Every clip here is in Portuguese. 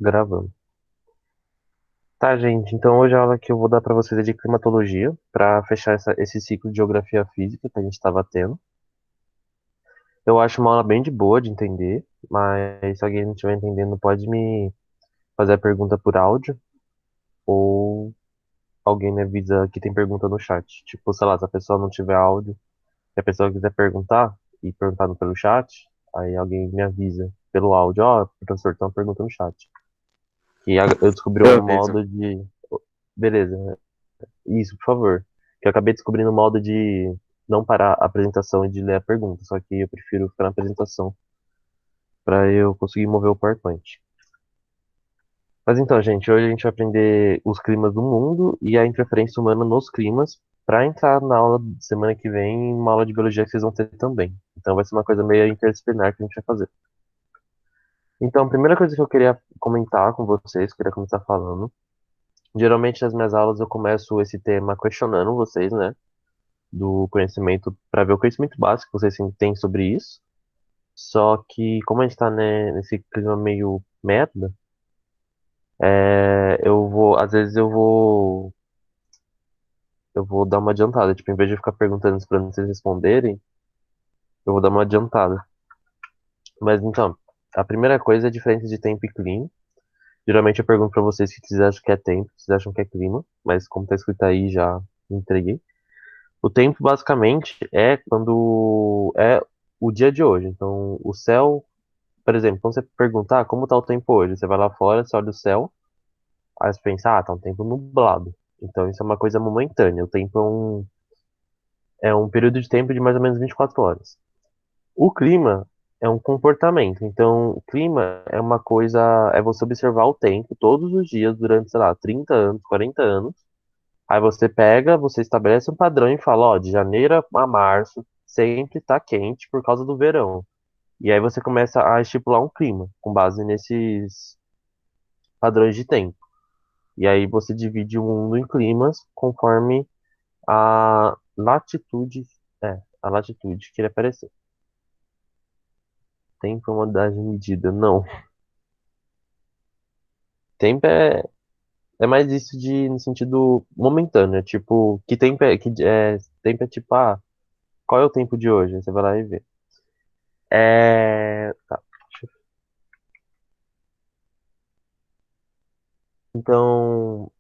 Gravando. Tá, gente. Então hoje a aula que eu vou dar pra vocês é de climatologia, pra fechar esse ciclo de geografia física que a gente estava tendo. Eu acho uma aula bem de boa de entender, mas se alguém não estiver entendendo, pode me fazer a pergunta por áudio ou alguém me avisa que tem pergunta no chat. Tipo, sei lá, se a pessoa não tiver áudio, se a pessoa quiser perguntar e perguntar pelo chat, aí alguém me avisa pelo áudio, ó, professor, tem uma pergunta no chat. Eu descobri Eu um aviso. modo de. Beleza. Isso, por favor. Que eu acabei descobrindo o modo de não parar a apresentação e de ler a pergunta, só que eu prefiro ficar na apresentação para eu conseguir mover o PowerPoint. Mas então, gente, hoje a gente vai aprender os climas do mundo e a interferência humana nos climas para entrar na aula de semana que vem, uma aula de biologia que vocês vão ter também. Então vai ser uma coisa meio interdisciplinar que a gente vai fazer. Então, a primeira coisa que eu queria comentar com vocês, queria começar falando, geralmente nas minhas aulas eu começo esse tema questionando vocês, né? Do conhecimento para ver o conhecimento básico que vocês têm sobre isso. Só que como a gente tá, né, nesse clima meio merda, às vezes eu vou dar uma adiantada. Tipo, em vez de ficar perguntando para vocês responderem, eu vou dar uma adiantada. Mas então, a primeira coisa é a diferença de tempo e clima. Geralmente eu pergunto para vocês o que vocês acham que é tempo, o que vocês acham que é clima, mas como tá escrito aí, já entreguei. O tempo, basicamente, é quando é o dia de hoje. Então, o céu. Por exemplo, quando você perguntar como tá o tempo hoje, você vai lá fora, você olha o céu, aí você pensa, tá um tempo nublado. Então isso é uma coisa momentânea. O tempo é um período de tempo de mais ou menos 24 horas. O clima é um comportamento. Então, o clima é uma coisa, é você observar o tempo todos os dias durante, sei lá, 30 anos, 40 anos. Aí você pega, você estabelece um padrão e fala, ó, de janeiro a março sempre tá quente por causa do verão. E aí você começa a estipular um clima com base nesses padrões de tempo. E aí você divide o mundo em climas conforme a latitude, a latitude que ele apareceu. Tempo é uma unidade de medida, não. Tempo é mais isso de no sentido momentâneo, é tipo, que tempo tempo é tipo, qual é o tempo de hoje? Aí você vai lá e vê. Tá. Então,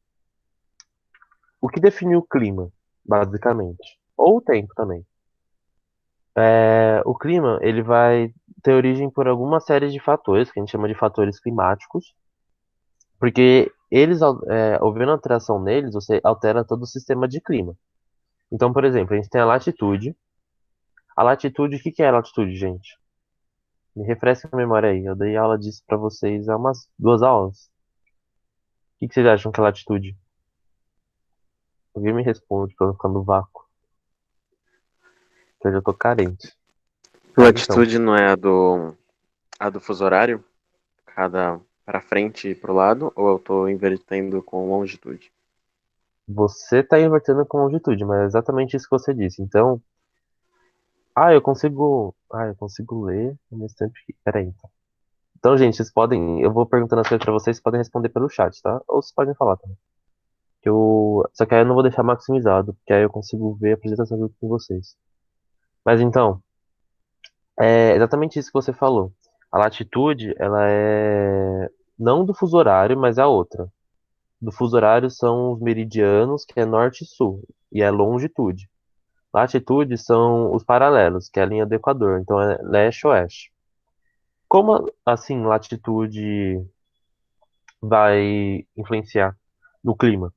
o que define o clima, basicamente? Ou o tempo também. O clima, ele vai ter origem por alguma série de fatores, que a gente chama de fatores climáticos, porque havendo alteração neles, você altera todo o sistema de clima. Então, por exemplo, a gente tem a latitude. A latitude, o que que é a latitude, gente? Me refresca a memória aí. Eu dei aula disso pra vocês há umas 2 aulas. O que que vocês acham que é latitude? Alguém me responde pra eu não ficar no vácuo, que eu já tô carente. Mas então, Latitude não é a do fuso horário? Cada pra frente e pro lado? Ou eu tô invertendo com longitude? você tá invertendo com longitude, mas é exatamente isso que você disse. Então, eu consigo ler ao mesmo tempo que. Peraí, então. Então, gente, vocês podem. Eu vou perguntando as coisas pra vocês, vocês podem responder pelo chat, tá? Ou vocês podem falar também. Só que aí eu não vou deixar maximizado, porque aí eu consigo ver a apresentação junto com vocês. Mas então, é exatamente isso que você falou. A latitude, ela é não do fuso horário, mas é a outra. Do fuso horário são os meridianos, que é norte e sul, e é longitude. Latitude são os paralelos, que é a linha do Equador, então é leste-oeste. Como assim latitude vai influenciar no clima?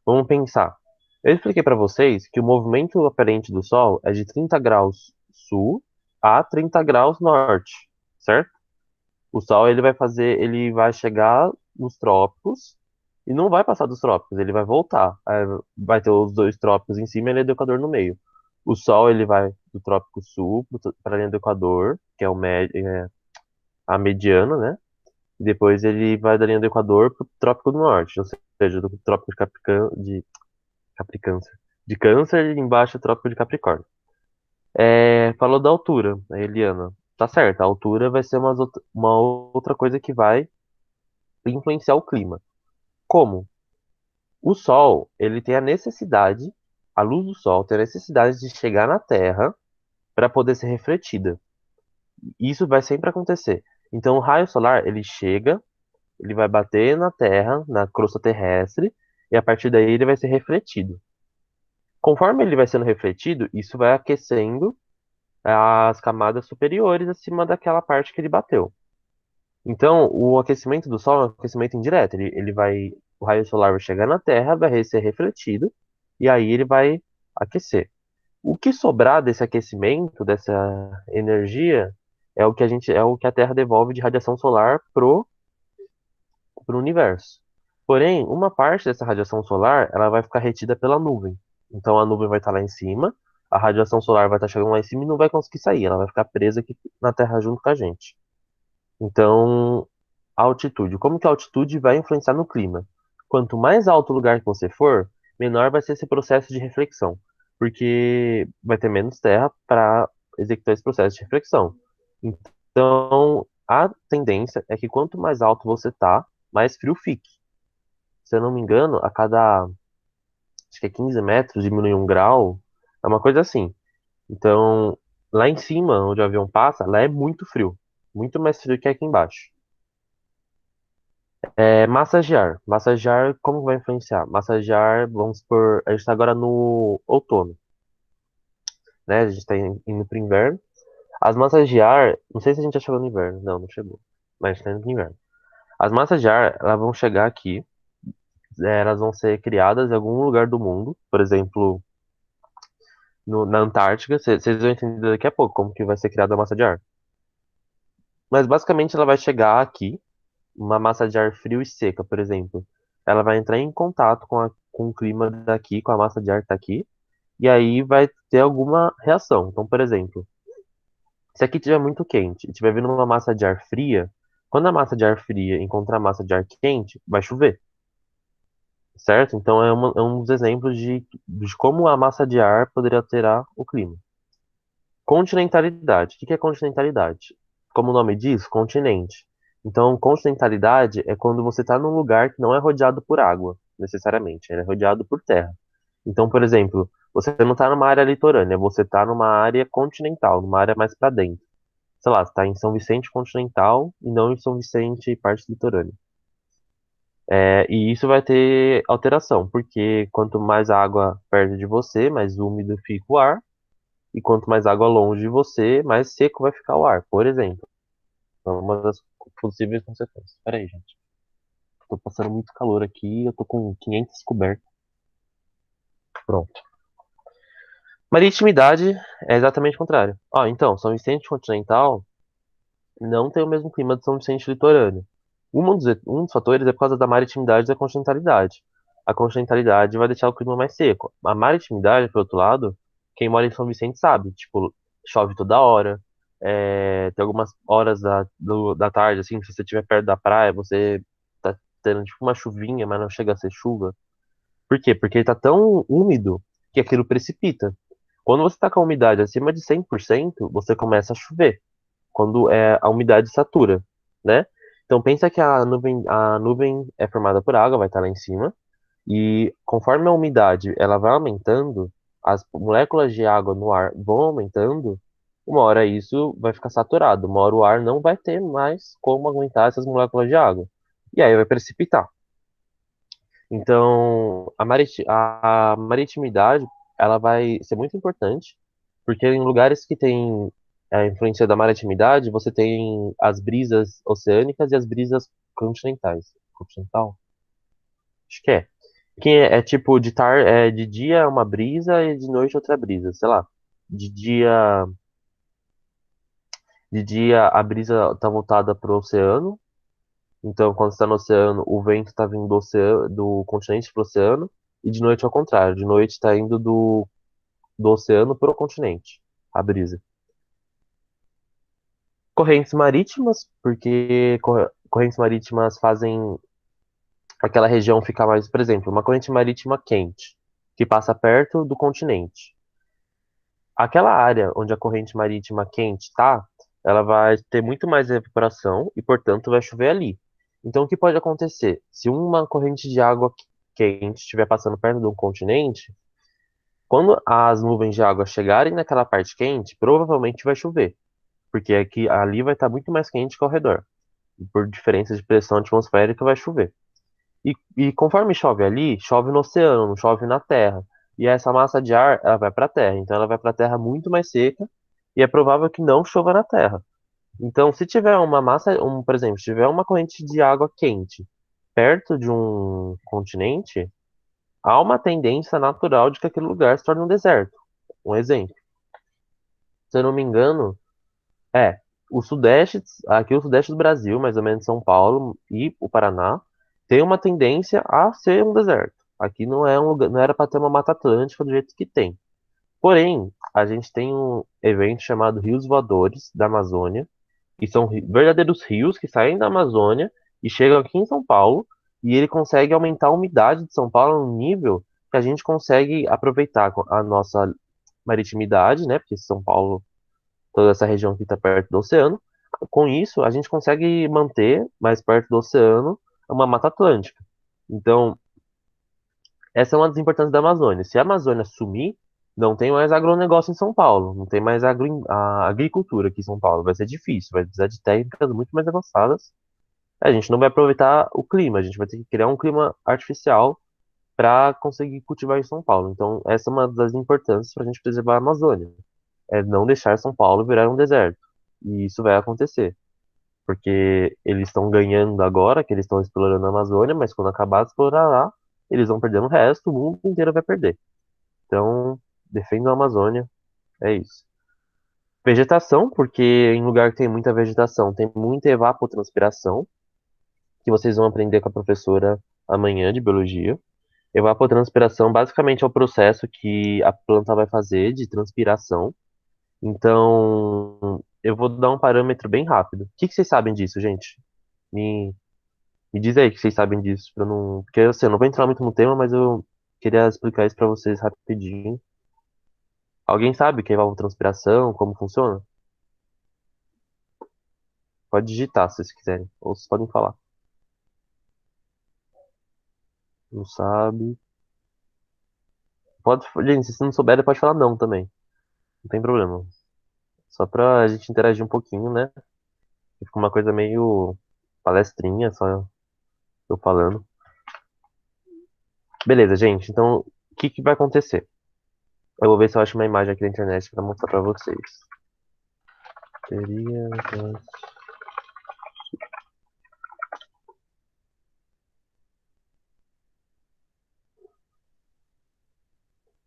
Vamos pensar. Eu expliquei para vocês que o movimento aparente do Sol é de 30 graus sul a 30 graus norte, certo? O Sol ele vai chegar nos trópicos e não vai passar dos trópicos, ele vai voltar. Aí vai ter os dois trópicos em cima e a linha do Equador no meio. O Sol ele vai do trópico sul para a linha do Equador, que é a mediana, né? E depois ele vai da linha do Equador para o Trópico do Norte, ou seja, do Trópico Capricâncer. De Câncer e embaixo o Trópico de Capricórnio. Falou da altura, a Eliana. Tá certo, a altura vai ser uma outra coisa que vai influenciar o clima. Como? O Sol, ele tem a necessidade, a luz do Sol tem a necessidade de chegar na Terra para poder ser refletida. Isso vai sempre acontecer. Então, o raio solar, ele chega, ele vai bater na Terra, na crosta terrestre, e a partir daí ele vai ser refletido. Conforme ele vai sendo refletido, isso vai aquecendo as camadas superiores acima daquela parte que ele bateu. Então, o aquecimento do Sol é um aquecimento indireto. O raio solar vai chegar na Terra, vai ser refletido, e aí ele vai aquecer. O que sobrar desse aquecimento, dessa energia, é o que a Terra devolve de radiação solar pro universo. Porém, uma parte dessa radiação solar, ela vai ficar retida pela nuvem. Então a nuvem vai estar lá em cima, a radiação solar vai estar chegando lá em cima e não vai conseguir sair, ela vai ficar presa aqui na Terra junto com a gente. Então, a altitude. Como que a altitude vai influenciar no clima? Quanto mais alto o lugar que você for, menor vai ser esse processo de reflexão, porque vai ter menos terra para executar esse processo de reflexão. Então, a tendência é que quanto mais alto você tá, mais frio fique. Se eu não me engano, a cada, acho que é 15 metros diminui 1 grau, é uma coisa assim. Então, lá em cima, onde o avião passa, lá é muito frio, muito mais frio que aqui embaixo. Massagear. Massagear, como vai influenciar? Massagear, vamos supor, a gente está agora no outono, né? A gente está indo pro inverno. As massas de ar, não sei se a gente já chegou no inverno. Não, não chegou. Mas a gente tá indo pro inverno. As massas de ar, elas vão chegar aqui, elas vão ser criadas em algum lugar do mundo, por exemplo, na Antártica. Vocês vão entender daqui a pouco como que vai ser criada a massa de ar. Mas basicamente ela vai chegar aqui, uma massa de ar frio e seca, por exemplo. Ela vai entrar em contato com o clima daqui, com a massa de ar que tá aqui, e aí vai ter alguma reação. Então, por exemplo, se aqui estiver muito quente e estiver vindo uma massa de ar fria, quando a massa de ar fria encontrar a massa de ar quente, vai chover, certo? Então é um dos exemplos de como a massa de ar poderia alterar o clima. Continentalidade. O que é continentalidade? Como o nome diz, continente. Então, continentalidade é quando você está num lugar que não é rodeado por água, necessariamente, ele é rodeado por terra. Então, por exemplo, você não está numa área litorânea, você está numa área continental, numa área mais para dentro. Sei lá, você está em São Vicente continental e não em São Vicente parte litorânea. E isso vai ter alteração, porque quanto mais água perto de você, mais úmido fica o ar, e quanto mais água longe de você, mais seco vai ficar o ar, por exemplo. Então, uma das possíveis consequências. Pera aí, gente. Tô passando muito calor aqui, eu tô com 500 cobertas. Pronto. Maritimidade é exatamente o contrário. Então, São Vicente continental não tem o mesmo clima de São Vicente litorâneo. Um dos fatores é por causa da maritimidade e da continentalidade. A continentalidade vai deixar o clima mais seco. A maritimidade, por outro lado, quem mora em São Vicente sabe. Tipo, chove toda hora. Tem algumas horas da tarde, assim, se você estiver perto da praia, você tá tendo tipo uma chuvinha, mas não chega a ser chuva. Por quê? Porque ele tá tão úmido que aquilo precipita. Quando você tá com a umidade acima de 100%, você começa a chover quando a umidade satura, né? Então pensa que a nuvem é formada por água, vai estar lá em cima, e conforme a umidade ela vai aumentando, as moléculas de água no ar vão aumentando, uma hora isso vai ficar saturado, uma hora o ar não vai ter mais como aguentar essas moléculas de água. E aí vai precipitar. Então, a maritimidade, ela vai ser muito importante, porque em lugares que tem a influência da maritimidade, você tem as brisas oceânicas e as brisas continentais. Continental? Acho que é. Tipo, de dia é uma brisa e de noite outra brisa, sei lá. De dia, de dia a brisa tá voltada pro oceano, então quando está no oceano, o vento tá vindo do continente pro oceano, e de noite ao contrário, de noite tá indo do oceano pro continente, a brisa. Correntes marítimas, porque correntes marítimas fazem aquela região ficar mais, por exemplo, uma corrente marítima quente, que passa perto do continente. Aquela área onde a corrente marítima quente está, ela vai ter muito mais evaporação e, portanto, vai chover ali. Então, o que pode acontecer? Se uma corrente de água quente estiver passando perto de um continente, quando as nuvens de água chegarem naquela parte quente, provavelmente vai chover, porque aqui, ali vai estar muito mais quente que ao redor. E por diferença de pressão atmosférica, vai chover. E conforme chove ali, chove no oceano, não chove na terra. E essa massa de ar, ela vai para a terra. Então, ela vai para a terra muito mais seca e é provável que não chova na terra. Então, se tiver uma massa, por exemplo, se tiver uma corrente de água quente perto de um continente, há uma tendência natural de que aquele lugar se torne um deserto. Um exemplo. Se eu não me engano, é o sudeste, aqui o sudeste do Brasil, mais ou menos São Paulo e o Paraná, tem uma tendência a ser um deserto. Aqui não é um lugar, não era para ter uma mata atlântica do jeito que tem. Porém, a gente tem um evento chamado Rios Voadores da Amazônia, que são verdadeiros rios que saem da Amazônia e chegam aqui em São Paulo, e ele consegue aumentar a umidade de São Paulo a um nível que a gente consegue aproveitar a nossa maritimidade, né? Porque São Paulo, toda essa região aqui está perto do oceano. Com isso, a gente consegue manter mais perto do oceano uma Mata Atlântica. Então, essa é uma das importâncias da Amazônia. Se a Amazônia sumir, não tem mais agronegócio em São Paulo, não tem mais a agricultura aqui em São Paulo. Vai ser difícil, vai precisar de técnicas muito mais avançadas. A gente não vai aproveitar o clima, a gente vai ter que criar um clima artificial para conseguir cultivar em São Paulo. Então, essa é uma das importâncias para a gente preservar a Amazônia, é não deixar São Paulo virar um deserto. E isso vai acontecer, porque eles estão ganhando agora, que eles estão explorando a Amazônia, mas quando acabar de explorar lá, eles vão perdendo o resto, o mundo inteiro vai perder. Então, defendam a Amazônia, é isso. Vegetação, porque em lugar que tem muita vegetação, tem muita evapotranspiração, que vocês vão aprender com a professora amanhã de biologia. Evapotranspiração basicamente é o processo que a planta vai fazer de transpiração. Então, eu vou dar um parâmetro bem rápido. O que que vocês sabem disso, gente? Me, me diz aí que vocês sabem disso, pra não, porque assim, eu não vou entrar muito no tema, mas eu queria explicar isso pra vocês rapidinho. Alguém sabe o que é evapotranspiração, como funciona? Pode digitar se vocês quiserem, ou vocês podem falar. Não sabe? Pode, gente, se você não souber, pode falar não também. Não tem problema. Só pra gente interagir um pouquinho, né? Fica uma coisa meio palestrinha, só eu falando. Beleza, gente. Então, o que que vai acontecer? Eu vou ver se eu acho uma imagem aqui na internet pra mostrar pra vocês. Teria.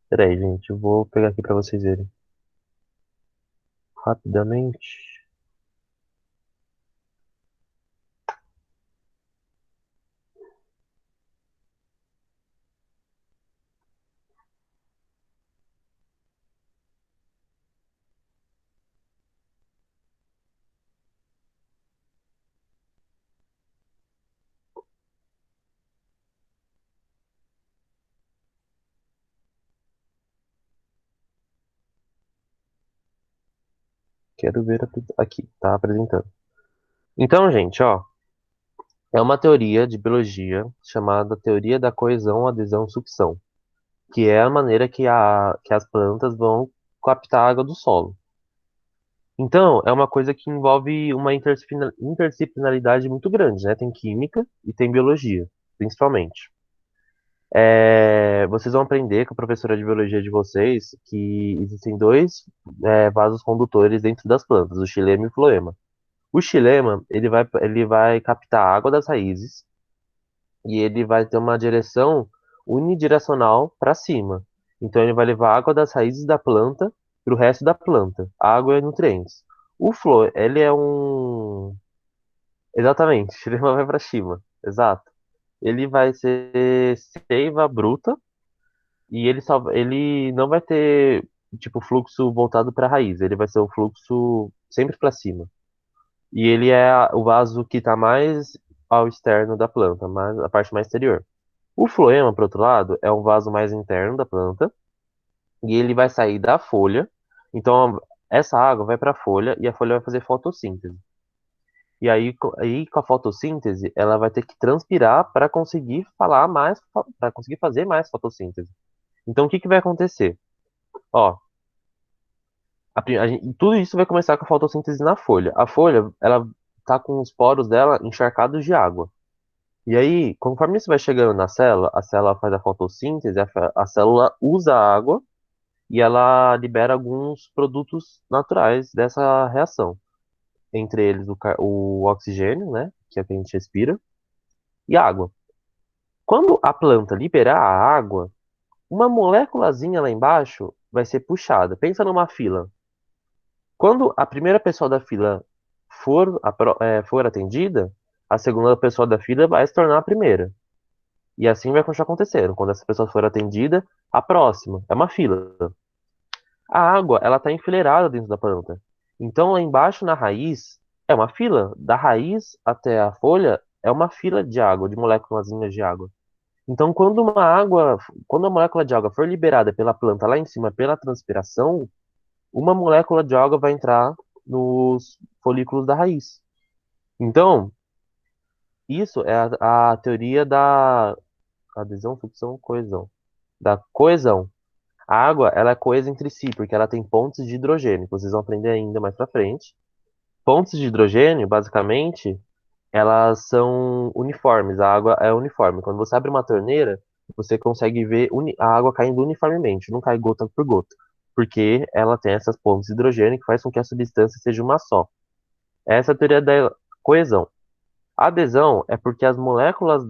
Pera aí, gente. Eu vou pegar aqui pra vocês verem. Rapidamente. Quero ver aqui. Tá apresentando. Então, gente, ó. É uma teoria de biologia chamada teoria da coesão, adesão, sucção, que é a maneira que as plantas vão captar a água do solo. Então, é uma coisa que envolve uma interdisciplinaridade muito grande, né? Tem química e tem biologia, principalmente. Vocês vão aprender com a professora de biologia de vocês que existem dois, vasos condutores dentro das plantas, o xilema e o floema. O xilema, ele vai captar a água das raízes e ele vai ter uma direção unidirecional para cima. Então ele vai levar água das raízes da planta para o resto da planta, água e nutrientes. O flor, ele é um. Exatamente, ele vai para cima, exato. Ele vai ser seiva bruta e ele não vai ter tipo fluxo voltado para a raiz, ele vai ser o fluxo sempre para cima. E ele é o vaso que está mais ao externo da planta, mais, a parte mais exterior. O floema, por outro lado, é um vaso mais interno da planta e ele vai sair da folha. Então, essa água vai para a folha e a folha vai fazer fotossíntese. E aí, aí com a fotossíntese, ela vai ter que transpirar para conseguir falar mais, para conseguir fazer mais fotossíntese. Então, o que que vai acontecer? Ó, tudo isso vai começar com a fotossíntese na folha. A folha, ela tá com os poros dela encharcados de água. E aí, conforme isso vai chegando na célula, a célula faz a fotossíntese, a célula usa a água e ela libera alguns produtos naturais dessa reação. Entre eles o oxigênio, né, que é o que a gente respira, e a água. Quando a planta liberar a água, uma moléculazinha lá embaixo vai ser puxada. Pensa numa fila. Quando a primeira pessoa da fila for atendida, a segunda pessoa da fila vai se tornar a primeira. E assim vai continuar acontecendo. Quando essa pessoa for atendida, a próxima. É uma fila. A água, ela está enfileirada dentro da planta. Então, lá embaixo, na raiz, é uma fila. Da raiz até a folha, é uma fila de água, de moléculazinhas de água. Então, quando a molécula de água for liberada pela planta lá em cima pela transpiração, uma molécula de água vai entrar nos folículos da raiz. Então, isso é a teoria da adesão, sucção, coesão. Da coesão. A água, ela é coesa entre si, porque ela tem pontes de hidrogênio, que vocês vão aprender ainda mais pra frente. Pontes de hidrogênio, basicamente, elas são uniformes, a água é uniforme. Quando você abre uma torneira, você consegue ver a água caindo uniformemente, não cai gota por gota, porque ela tem essas pontes de hidrogênio que faz com que a substância seja uma só. Essa é a teoria da coesão. A adesão é porque as moléculas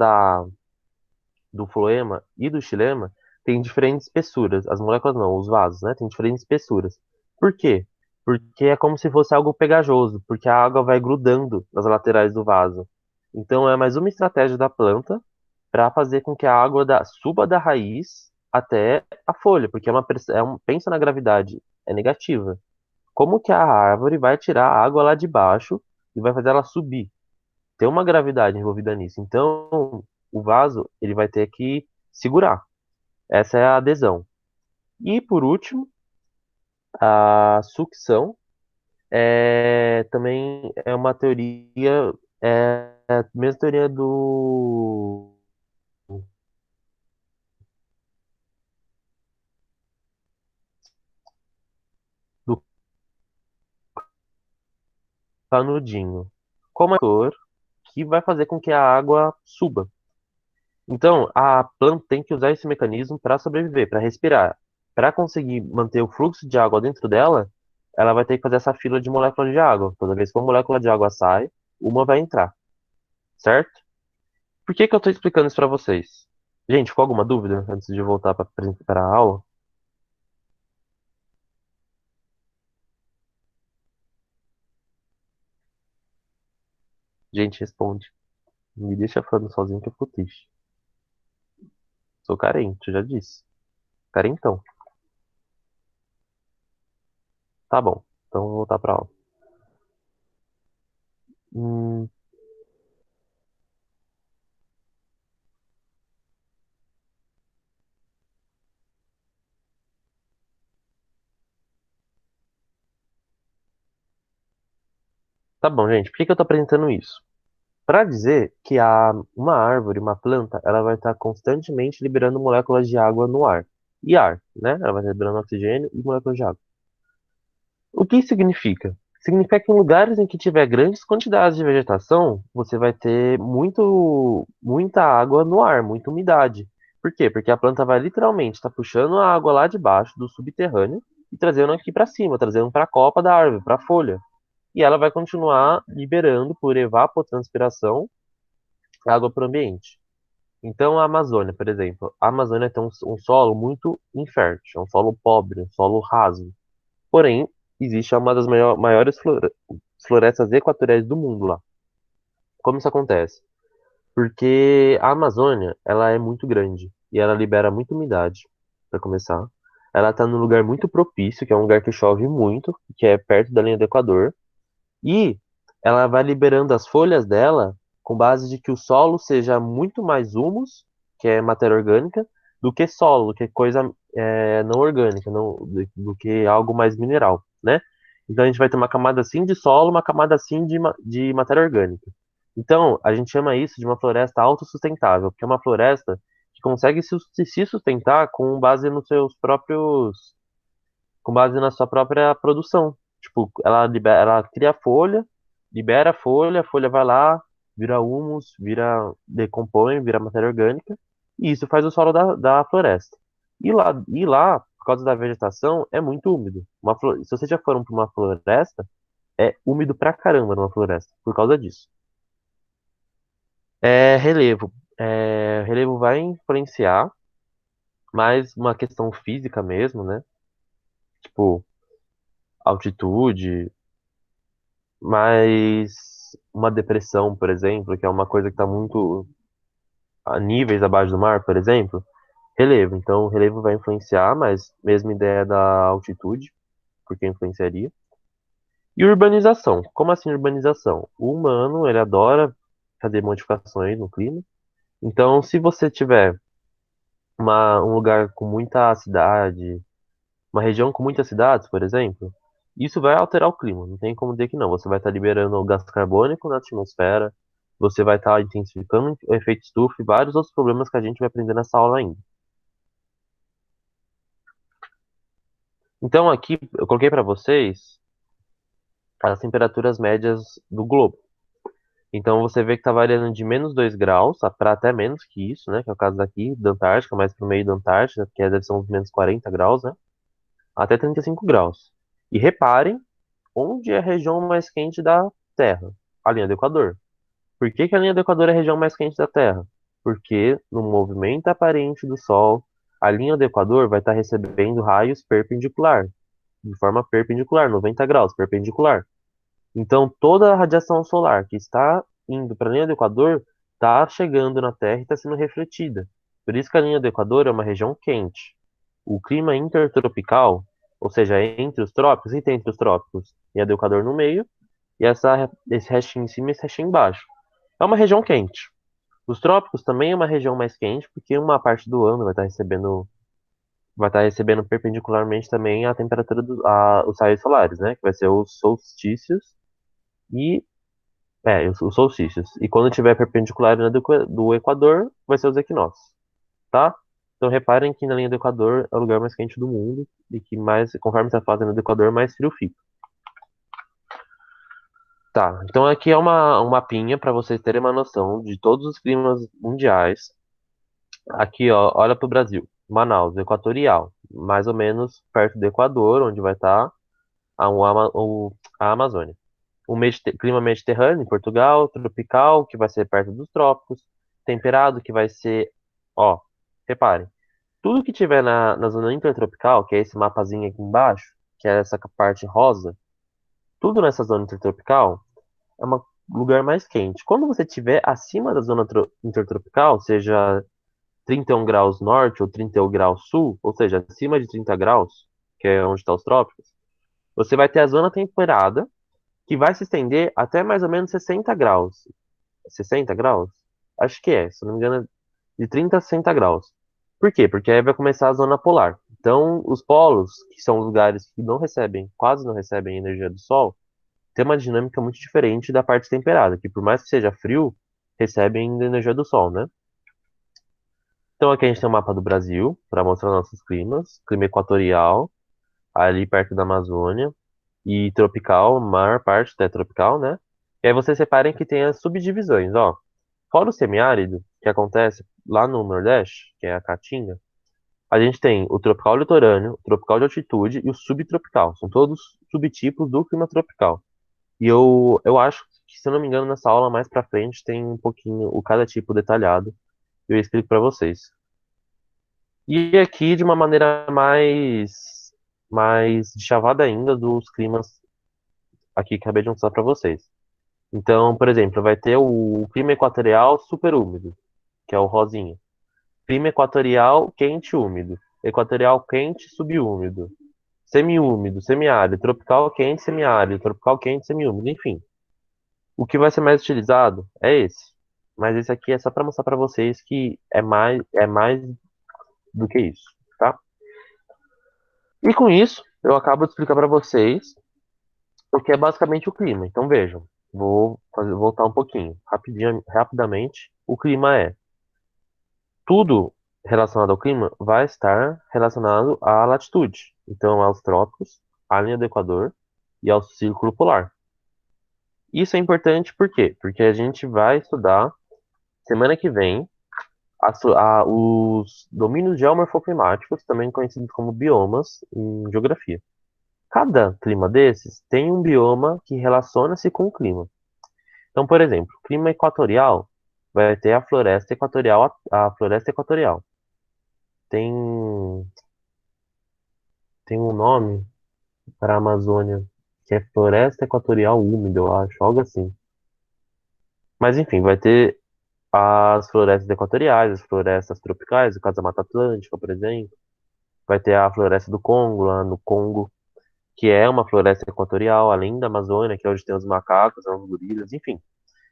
do floema e do xilema têm diferentes espessuras. As moléculas não, os vasos, né? Têm diferentes espessuras. Por quê? Porque é como se fosse algo pegajoso, porque a água vai grudando nas laterais do vaso. Então é mais uma estratégia da planta para fazer com que a água suba da raiz até a folha, porque pensa na gravidade, é negativa. Como que a árvore vai tirar a água lá de baixo e vai fazer ela subir? Tem uma gravidade envolvida nisso. Então, o vaso, ele vai ter que segurar. Essa é a adesão. E, por último, a sucção também é uma teoria, é a mesma teoria do canudinho. Como é que vai fazer com que a água suba. Então, a planta tem que usar esse mecanismo para sobreviver, para respirar. Para conseguir manter o fluxo de água dentro dela, ela vai ter que fazer essa fila de moléculas de água. Toda vez que uma molécula de água sai, uma vai entrar, certo? Por que que eu estou explicando isso para vocês? Gente, ficou alguma dúvida antes de voltar para a aula? Gente, responde. Me deixa falando sozinho que eu fico triste. Sou carente, eu já disse. Carentão. Tá bom. Então vou voltar para aula. Hum, tá bom, gente. Por que que eu tô apresentando isso? Para dizer que uma árvore, uma planta, ela vai estar constantemente liberando moléculas de água no ar. E ar, né? Ela vai estar liberando oxigênio e moléculas de água. O que isso significa? Significa que em lugares em que tiver grandes quantidades de vegetação, você vai ter muita água no ar, muita umidade. Por quê? Porque a planta vai literalmente estar puxando a água lá de baixo, do subterrâneo, e trazendo aqui para cima, trazendo para a copa da árvore, para a folha. E ela vai continuar liberando por evapotranspiração água para o ambiente. Então, a Amazônia, por exemplo, a Amazônia tem um solo muito infértil, é um solo pobre, um solo raso. Porém, existe uma das maiores florestas equatoriais do mundo lá. Como isso acontece? Porque a Amazônia, ela é muito grande e ela libera muita umidade, para começar. Ela está num lugar muito propício, que é um lugar que chove muito, que é perto da linha do Equador. E ela vai liberando as folhas dela com base de que o solo seja muito mais humus, que é matéria orgânica, do que solo, que é coisa não orgânica, do que algo mais mineral, né? Então a gente vai ter uma camada assim de solo, uma camada assim de matéria orgânica. Então a gente chama isso de uma floresta autossustentável, porque é uma floresta que consegue se sustentar com base nos seus próprios, com base na sua própria produção. Tipo, ela cria folha, libera a folha vai lá, vira humus, decompõe, vira matéria orgânica, e isso faz o solo da floresta. E lá, por causa da vegetação, é muito úmido. Se vocês já foram para uma floresta, é úmido pra caramba numa floresta, por causa disso. Relevo. Relevo vai influenciar mais uma questão física mesmo, né? Tipo, altitude, mas uma depressão, por exemplo, que é uma coisa que está muito a níveis abaixo do mar, por exemplo, relevo. Então, o relevo vai influenciar, mas mesma ideia da altitude, porque influenciaria. E urbanização. Como assim urbanização? O humano, ele adora fazer modificações no clima. Então, se você tiver um lugar com muita cidade, uma região com muitas cidades, por exemplo, isso vai alterar o clima. Não tem como dizer que não. Você vai estar liberando o gás carbônico na atmosfera, você vai estar intensificando o efeito estufa e vários outros problemas que a gente vai aprender nessa aula ainda. Então, aqui eu coloquei para vocês as temperaturas médias do globo. Então, você vê que está variando de -2 graus para até menos que isso, né? Que é o caso daqui, da Antártica, mais para o meio da Antártica, que deve ser uns -40 graus, né? Até 35 graus. E reparem onde é a região mais quente da Terra? A linha do Equador. Por que que a linha do Equador é a região mais quente da Terra? Porque no movimento aparente do Sol, a linha do Equador vai estar recebendo raios perpendicular, de forma perpendicular, 90 graus, perpendicular. Então toda a radiação solar que está indo para a linha do Equador está chegando na Terra e está sendo refletida. Por isso que a linha do Equador é uma região quente. O clima intertropical, ou seja, entre os trópicos, e tem entre os trópicos, e a do Equador no meio, e esse restinho em cima e esse restinho embaixo. É uma região quente. Os trópicos também é uma região mais quente, porque uma parte do ano vai estar recebendo perpendicularmente também a temperatura os raios solares, né? Que vai ser os solstícios e os solstícios. E quando tiver perpendicular na do Equador, vai ser os equinócios, tá? Então reparem que na linha do Equador é o lugar mais quente do mundo e que mais, conforme você faz a linha do Equador, mais frio fica. Tá, então aqui é um mapinha para vocês terem uma noção de todos os climas mundiais. Aqui, ó, olha para o Brasil. Manaus, equatorial, mais ou menos perto do Equador, onde vai estar a Amazônia. Clima mediterrâneo em Portugal, tropical, que vai ser perto dos trópicos, temperado, que vai ser, ó, reparem, tudo que tiver na zona intertropical, que é esse mapazinho aqui embaixo, que é essa parte rosa, tudo nessa zona intertropical é um lugar mais quente. Quando você estiver acima da zona intertropical, seja 31 graus norte ou 31 graus sul, ou seja, acima de 30 graus, que é onde estão os trópicos, você vai ter a zona temperada, que vai se estender até mais ou menos 60 graus. 60 graus? Acho que é, se não me engano, é de 30 a 60 graus. Por quê? Porque aí vai começar a zona polar. Então, os polos, que são os lugares que quase não recebem energia do Sol, tem uma dinâmica muito diferente da parte temperada, que por mais que seja frio, recebem ainda energia do Sol, né? Então aqui a gente tem o mapa do Brasil, para mostrar nossos climas. Clima equatorial, ali perto da Amazônia, e tropical, a maior parte é tropical, né? E aí vocês reparem que tem as subdivisões, ó. Fora o semiárido, que acontece lá no Nordeste, que é a Caatinga, a gente tem o tropical litorâneo, o tropical de altitude e o subtropical. São todos subtipos do clima tropical. E eu acho que, se eu não me engano, nessa aula mais pra frente tem um pouquinho o cada tipo detalhado. Eu explico pra vocês. E aqui de uma maneira mais de chavada ainda dos climas aqui que acabei de mostrar pra vocês. Então, por exemplo, vai ter o clima equatorial super úmido, que é o rosinha. Clima equatorial quente e úmido. Equatorial quente subúmido. Semiúmido, semiárido, tropical quente, semiárido, tropical quente, semiúmido, enfim. O que vai ser mais utilizado é esse. Mas esse aqui é só para mostrar para vocês que é mais do que isso, tá? E com isso, eu acabo de explicar para vocês o que é basicamente o clima. Então vejam, voltar um pouquinho, rapidamente. O clima é tudo relacionado ao clima vai estar relacionado à latitude. Então, aos trópicos, à linha do Equador e ao círculo polar. Isso é importante por quê? Porque a gente vai estudar semana que vem os domínios geomorfoclimáticos, também conhecidos como biomas em geografia. Cada clima desses tem um bioma que relaciona-se com o clima. Então, por exemplo, clima equatorial vai ter a floresta equatorial. Tem, tem um nome para a Amazônia que é floresta equatorial úmida, eu acho, algo assim. Mas enfim, vai ter as florestas equatoriais, as florestas tropicais, no caso da Mata Atlântica, por exemplo. Vai ter a floresta do Congo, lá no Congo, que é uma floresta equatorial, além da Amazônia, que é onde tem os macacos, os gorilas, enfim.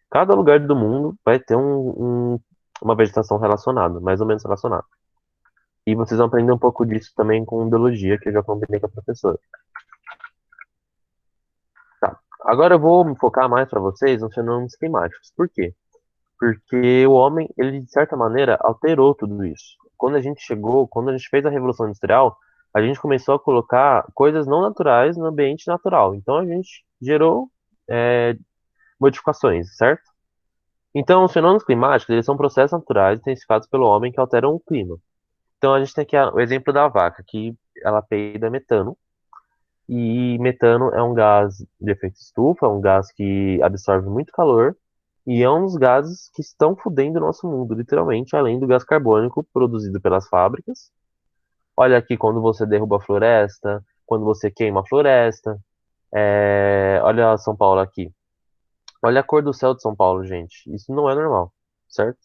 Cada lugar do mundo vai ter uma vegetação relacionada, mais ou menos relacionada. E vocês vão aprender um pouco disso também com biologia, que eu já combinei com a professora. Tá. Agora eu vou me focar mais para vocês nos fenômenos climáticos. Por quê? Porque o homem, ele de certa maneira alterou tudo isso. Quando a gente fez a Revolução Industrial, a gente começou a colocar coisas não naturais no ambiente natural. Então a gente gerou é, modificações, certo? Então, os fenômenos climáticos, eles são processos naturais intensificados pelo homem que alteram o clima. Então, a gente tem aqui o exemplo da vaca, que ela peida metano, e metano é um gás de efeito estufa, é um gás que absorve muito calor, e é um dos gases que estão fudendo o nosso mundo, literalmente, além do gás carbônico produzido pelas fábricas. Olha aqui quando você derruba a floresta, quando você queima a floresta. Olha São Paulo aqui. Olha a cor do céu de São Paulo, gente. Isso não é normal, certo?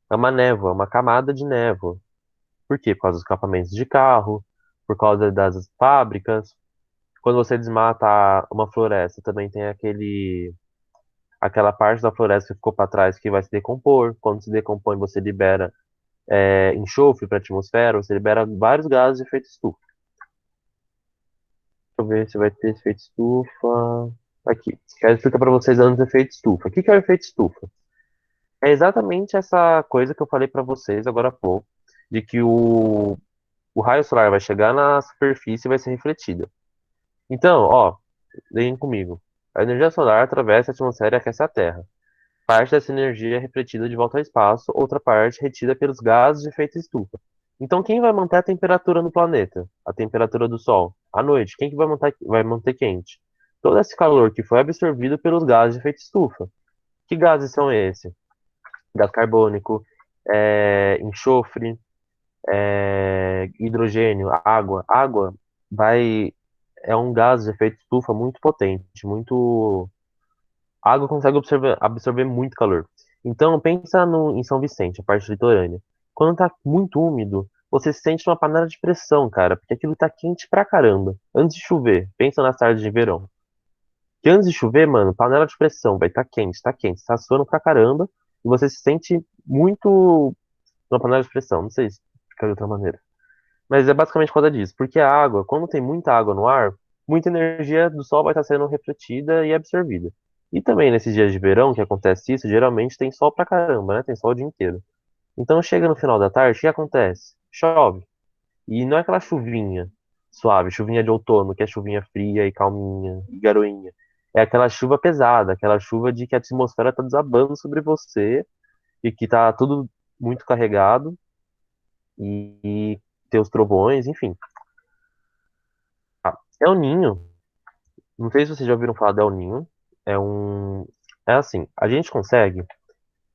É uma névoa, uma camada de névoa. Por quê? Por causa dos escapamentos de carro, por causa das fábricas. Quando você desmata uma floresta, também tem aquela parte da floresta que ficou para trás que vai se decompor. Quando se decompõe, você libera enxofre para a atmosfera, você libera vários gases de efeito estufa. Deixa eu ver se vai ter efeito estufa. Aqui. Quero explicar para vocês antes do efeito estufa. O que que é o efeito estufa? É exatamente essa coisa que eu falei para vocês agora há pouco, de que o raio solar vai chegar na superfície e vai ser refletida. Então, ó, leem comigo. A energia solar atravessa a atmosfera e aquece a Terra. Parte dessa energia é refletida de volta ao espaço, outra parte é retida pelos gases de efeito estufa. Então, quem vai manter a temperatura no planeta? A temperatura do Sol? À noite, quem que vai manter quente? Todo esse calor que foi absorvido pelos gases de efeito estufa. Que gases são esses? Gás carbônico, enxofre, hidrogênio, água. Água vai é um gás de efeito estufa muito potente, muito. A água consegue absorver muito calor. Então, pensa em São Vicente, a parte litorânea. Quando tá muito úmido, você se sente uma panela de pressão, cara, porque aquilo tá quente pra caramba. Antes de chover, pensa nas tardes de verão. Que antes de chover, mano, panela de pressão, vai tá quente, tá suando pra caramba, e você se sente muito numa panela de pressão. Não sei explicar de outra maneira. Mas é basicamente por causa disso. Porque a água, quando tem muita água no ar, muita energia do sol vai estar sendo refletida e absorvida. E também nesses dias de verão que acontece isso, geralmente tem sol pra caramba, né? Tem sol o dia inteiro. Então chega no final da tarde, o que acontece? Chove. E não é aquela chuvinha suave, chuvinha de outono, que é chuvinha fria e calminha e garoinha. É aquela chuva pesada, aquela chuva de que a atmosfera tá desabando sobre você e que tá tudo muito carregado e tem os trovões, enfim. El Ninho, não sei se vocês já ouviram falar do El Ninho. É um. É assim, a gente consegue,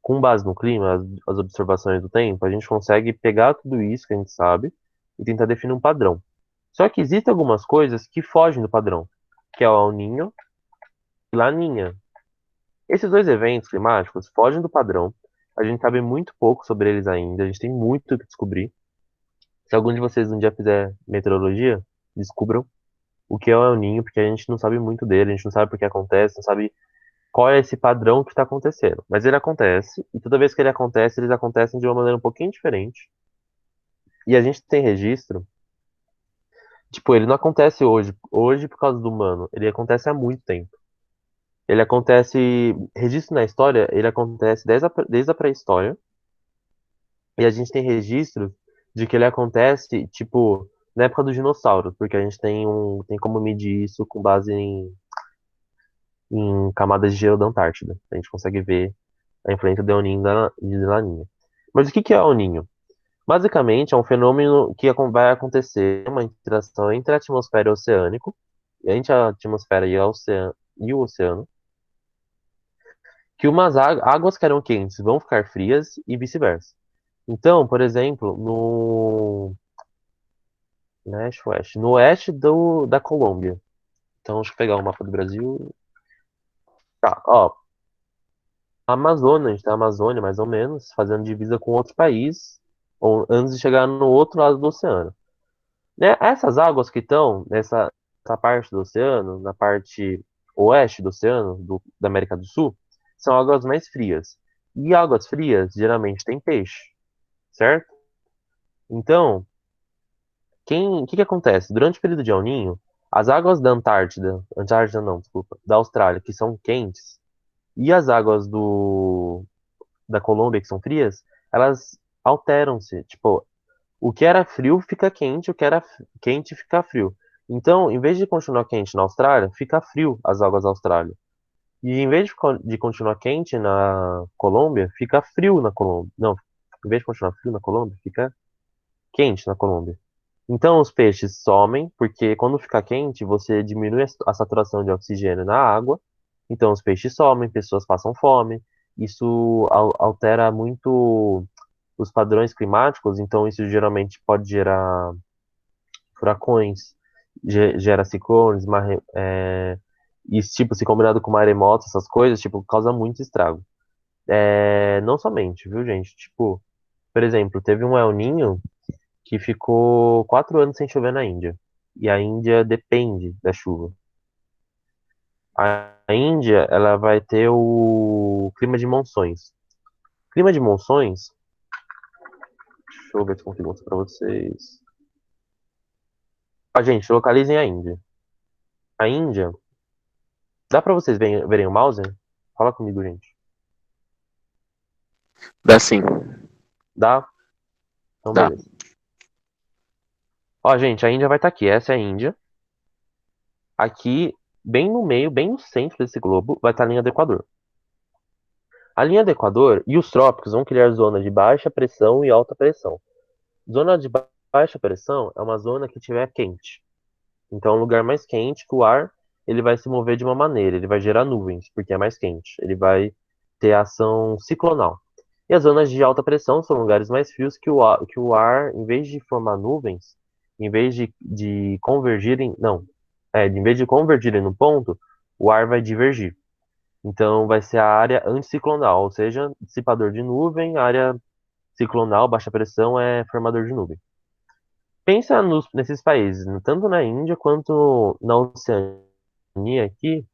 com base no clima, as observações do tempo, a gente consegue pegar tudo isso que a gente sabe e tentar definir um padrão. Só que existem algumas coisas que fogem do padrão, que é o El Ninho e Laninha. Esses dois eventos climáticos fogem do padrão. A gente sabe muito pouco sobre eles ainda, a gente tem muito o que descobrir. Se algum de vocês um dia fizer meteorologia, descubram o que é o El Ninho, porque a gente não sabe muito dele, a gente não sabe por que acontece, não sabe qual é esse padrão que está acontecendo. Mas ele acontece, e toda vez que ele acontece, eles acontecem de uma maneira um pouquinho diferente. E a gente tem registro Tipo, ele não acontece hoje por causa do humano, ele acontece há muito tempo. Ele acontece, registro na história, ele acontece desde a pré-história, e a gente tem registros de que ele acontece, tipo, na época dos dinossauros, porque a gente tem como medir isso com base em camadas de gelo da Antártida. A gente consegue ver a influência do El Niño de La Niña. Mas o que que é o El Niño? Basicamente, é um fenômeno que vai acontecer, uma interação entre a atmosfera e o oceânico, entre a atmosfera e o oceano, que umas águas que eram quentes vão ficar frias e vice-versa. Então, por exemplo, no oeste da Colômbia. Então, deixa eu pegar o mapa do Brasil. Tá, ó, Amazonas, a gente tá na Amazônia, mais ou menos, fazendo divisa com outro país, antes de chegar no outro lado do oceano. Né? Essas águas que estão nessa parte do oceano, na parte oeste do oceano, da América do Sul, são águas mais frias. E águas frias geralmente tem peixe, certo? Então, o que que acontece? Durante o período de El Niño, as águas da Antártida não, desculpa, da Austrália, que são quentes, e as águas da Colômbia, que são frias, elas alteram-se. Tipo, o que era frio fica quente, o que era quente fica frio. Então, em vez de continuar quente na Austrália, fica frio as águas da Austrália. E em vez de continuar quente na Colômbia, fica frio na Colômbia. Não, em vez de continuar frio na Colômbia, fica quente na Colômbia. Então, os peixes somem, porque quando fica quente, você diminui a saturação de oxigênio na água. Então, os peixes somem, pessoas passam fome. Isso altera muito os padrões climáticos, então isso geralmente pode gerar furacões, gera ciclones, e tipo, se combinado com maremotos, essas coisas, tipo, causa muito estrago. Não somente, viu, gente? Tipo, por exemplo, teve um El Niño que ficou 4 anos sem chover na Índia. E a Índia depende da chuva. A Índia, ela vai ter o clima de monções. Clima de monções, deixa eu ver se eu consigo mostrar pra vocês. Ó, gente, localizem a Índia. A Índia, dá pra vocês verem o mouse? Fala comigo, gente. Dá sim, Dá? Então, dá. beleza. Ó, gente, a Índia vai estar aqui. Essa é a Índia. Aqui, bem no meio, bem no centro desse globo, vai estar a linha do Equador. A linha do Equador e os trópicos vão criar zonas de baixa pressão e alta pressão. Zona de baixa pressão é uma zona que tiver quente. Então, é um lugar mais quente que o ar ele vai se mover de uma maneira, ele vai gerar nuvens, porque é mais quente. Ele vai ter ação ciclonal. E as zonas de alta pressão são lugares mais frios que o ar, em vez de formar nuvens, em vez de convergirem, não, em vez de convergirem no ponto, o ar vai divergir. Então, vai ser a área anticiclonal, ou seja, dissipador de nuvem, área ciclonal, baixa pressão, é formador de nuvem. Pensa nesses países, tanto na Índia quanto na Oceania aqui,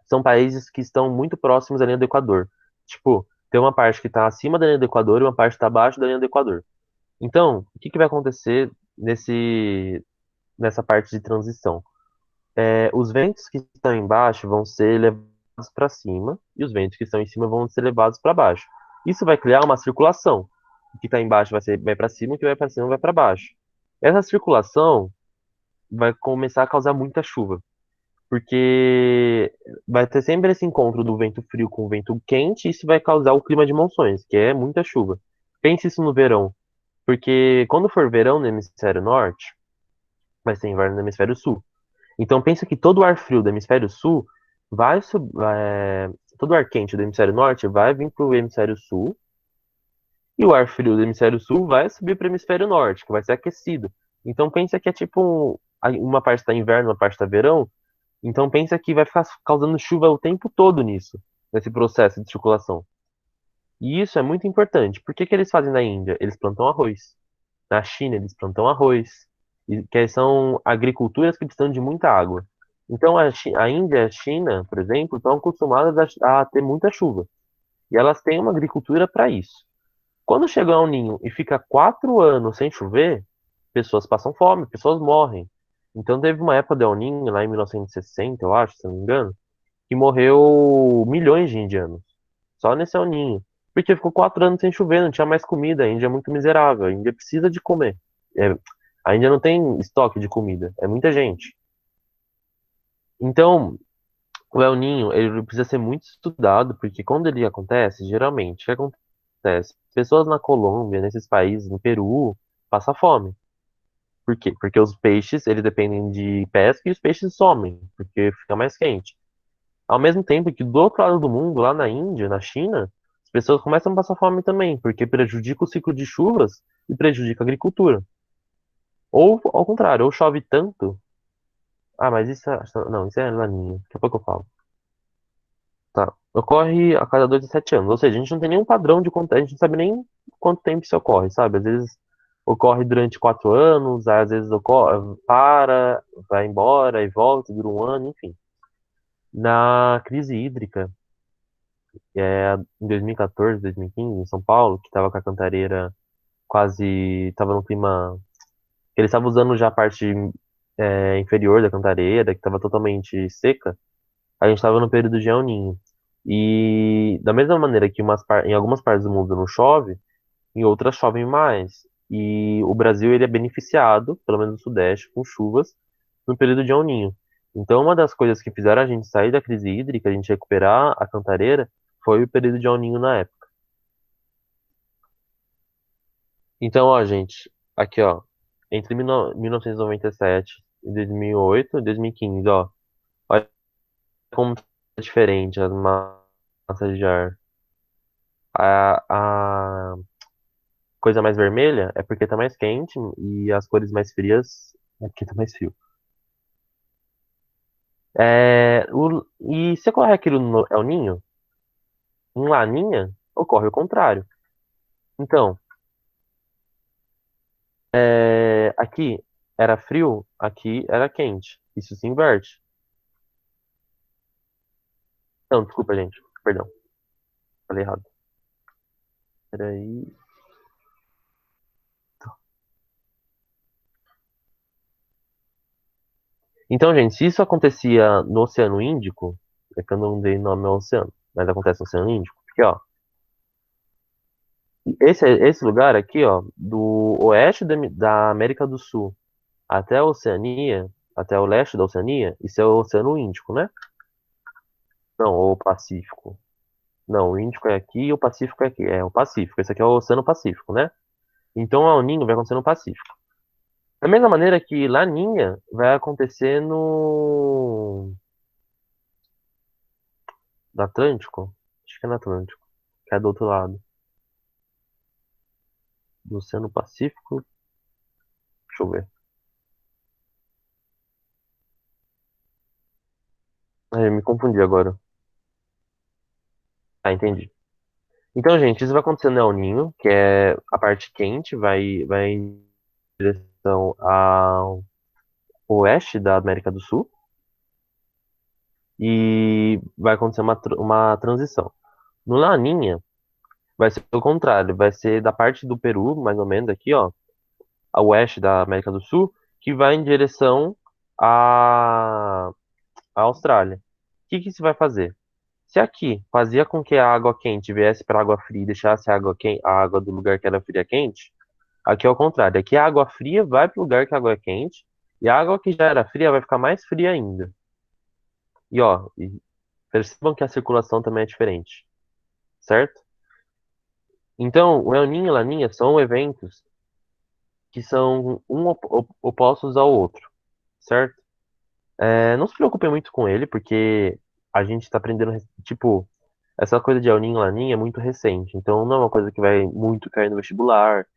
são países que estão muito próximos à linha do Equador. Tipo, tem uma parte que está acima da linha do Equador e uma parte que está abaixo da linha do Equador. Então, o que que vai acontecer nessa parte de transição? Os ventos que estão embaixo vão ser levados para cima e os ventos que estão em cima vão ser levados para baixo. Isso vai criar uma circulação. O que está embaixo vai para cima, o que vai para cima vai para baixo. Essa circulação vai começar a causar muita chuva, porque vai ter sempre esse encontro do vento frio com o vento quente, e isso vai causar o clima de monções, que é muita chuva. Pense isso no verão, porque quando for verão no hemisfério norte, vai ser inverno no hemisfério sul. Então pensa que todo o ar frio do hemisfério sul todo o ar quente do hemisfério norte vai vir para o hemisfério sul, e o ar frio do hemisfério sul vai subir para o hemisfério norte, que vai ser aquecido. Então pensa que é tipo uma parte está inverno, uma parte está verão. Então pensa que vai ficar causando chuva o tempo todo nisso, nesse processo de circulação. E isso é muito importante. Por que que eles fazem na Índia? Eles plantam arroz. Na China, eles plantam arroz. Que são agriculturas que precisam de muita água. Então a Índia e a China, por exemplo, estão acostumadas a ter muita chuva. E elas têm uma agricultura para isso. Quando chega ao ninho e fica 4 anos sem chover, pessoas passam fome, pessoas morrem. Então teve uma época do El Niño, lá em 1960, eu acho, se não me engano, que morreu milhões de indianos. Só nesse El Niño. Porque ficou 4 anos sem chover, não tinha mais comida. A Índia é muito miserável. A Índia precisa de comer. É, a Índia não tem estoque de comida. É muita gente. Então, o El Niño, ele precisa ser muito estudado, porque quando ele acontece, geralmente, o que acontece? Pessoas na Colômbia, nesses países, no Peru, passam fome. Por quê? Porque os peixes, eles dependem de pesca e os peixes somem, porque fica mais quente. Ao mesmo tempo que do outro lado do mundo, lá na Índia, na China, as pessoas começam a passar fome também, porque prejudica o ciclo de chuvas e prejudica a agricultura. Ou ao contrário, ou chove tanto. Ah, mas isso é. Não, isso é laninha. Daqui a pouco eu falo. Tá. Ocorre a cada 2 a 7 anos. Ou seja, a gente não tem nenhum padrão de quanto. A gente não sabe nem quanto tempo isso ocorre, sabe? Às vezes ocorre durante 4 anos, às vezes ocorre, para, vai embora e volta, dura um ano, enfim. Na crise hídrica, em 2014, 2015, em São Paulo, que estava com a cantareira quase. Estava no clima. Eles estavam usando já a parte inferior da cantareira, que estava totalmente seca. A gente estava no período de El Niño. E da mesma maneira que em algumas partes do mundo não chove, em outras chovem mais. E o Brasil ele é beneficiado, pelo menos no Sudeste, com chuvas no período de El Niño. Então, uma das coisas que fizeram a gente sair da crise hídrica, a gente recuperar a cantareira, foi o período de El Niño na época. Então, ó, gente, aqui, ó, entre 1997 e 2008 e 2015, ó, olha como tá diferente as massas de ar. A coisa mais vermelha é porque tá mais quente e as cores mais frias é porque tá mais frio. E se ocorre aquilo no El Niño, em Laninha, ocorre o contrário. Então, aqui era frio, aqui era quente. Isso se inverte. Não, desculpa, gente. Perdão, falei errado. Peraí. Então, gente, se isso acontecia no Oceano Índico, é que eu não dei nome ao oceano, mas acontece no Oceano Índico, porque, ó, esse lugar aqui, ó, do oeste da América do Sul até a Oceania, até o leste da Oceania, isso é o Oceano Índico, né? Não, ou Pacífico. Não, o Índico é aqui e o Pacífico é aqui. É o Pacífico. Esse aqui é o Oceano Pacífico, né? Então, o El Niño vai acontecer no Pacífico. Da mesma maneira que Laninha vai acontecer no Atlântico. Acho que é no Atlântico, que é do outro lado. Do Oceano Pacífico. Deixa eu ver. Me confundi agora. Ah, entendi. Então, gente, isso vai acontecer no El Niño, que é a parte quente, vai em direção ao oeste da América do Sul e vai acontecer uma transição. No Laninha, vai ser o contrário, vai ser da parte do Peru, mais ou menos aqui, ó, a oeste da América do Sul, que vai em direção à Austrália. O que que isso vai fazer? Se aqui fazia com que a água quente viesse para a água fria e deixasse a água do lugar que era fria quente, aqui é o contrário. Aqui a água fria vai para o lugar que a água é quente e a água que já era fria vai ficar mais fria ainda. E ó, percebam que a circulação também é diferente, certo? Então, o El Niño e Laninha são eventos que são opostos ao outro, certo? Não se preocupem muito com ele, porque a gente está aprendendo, tipo, essa coisa de El Niño e Laninha é muito recente, então não é uma coisa que vai muito cair no vestibular,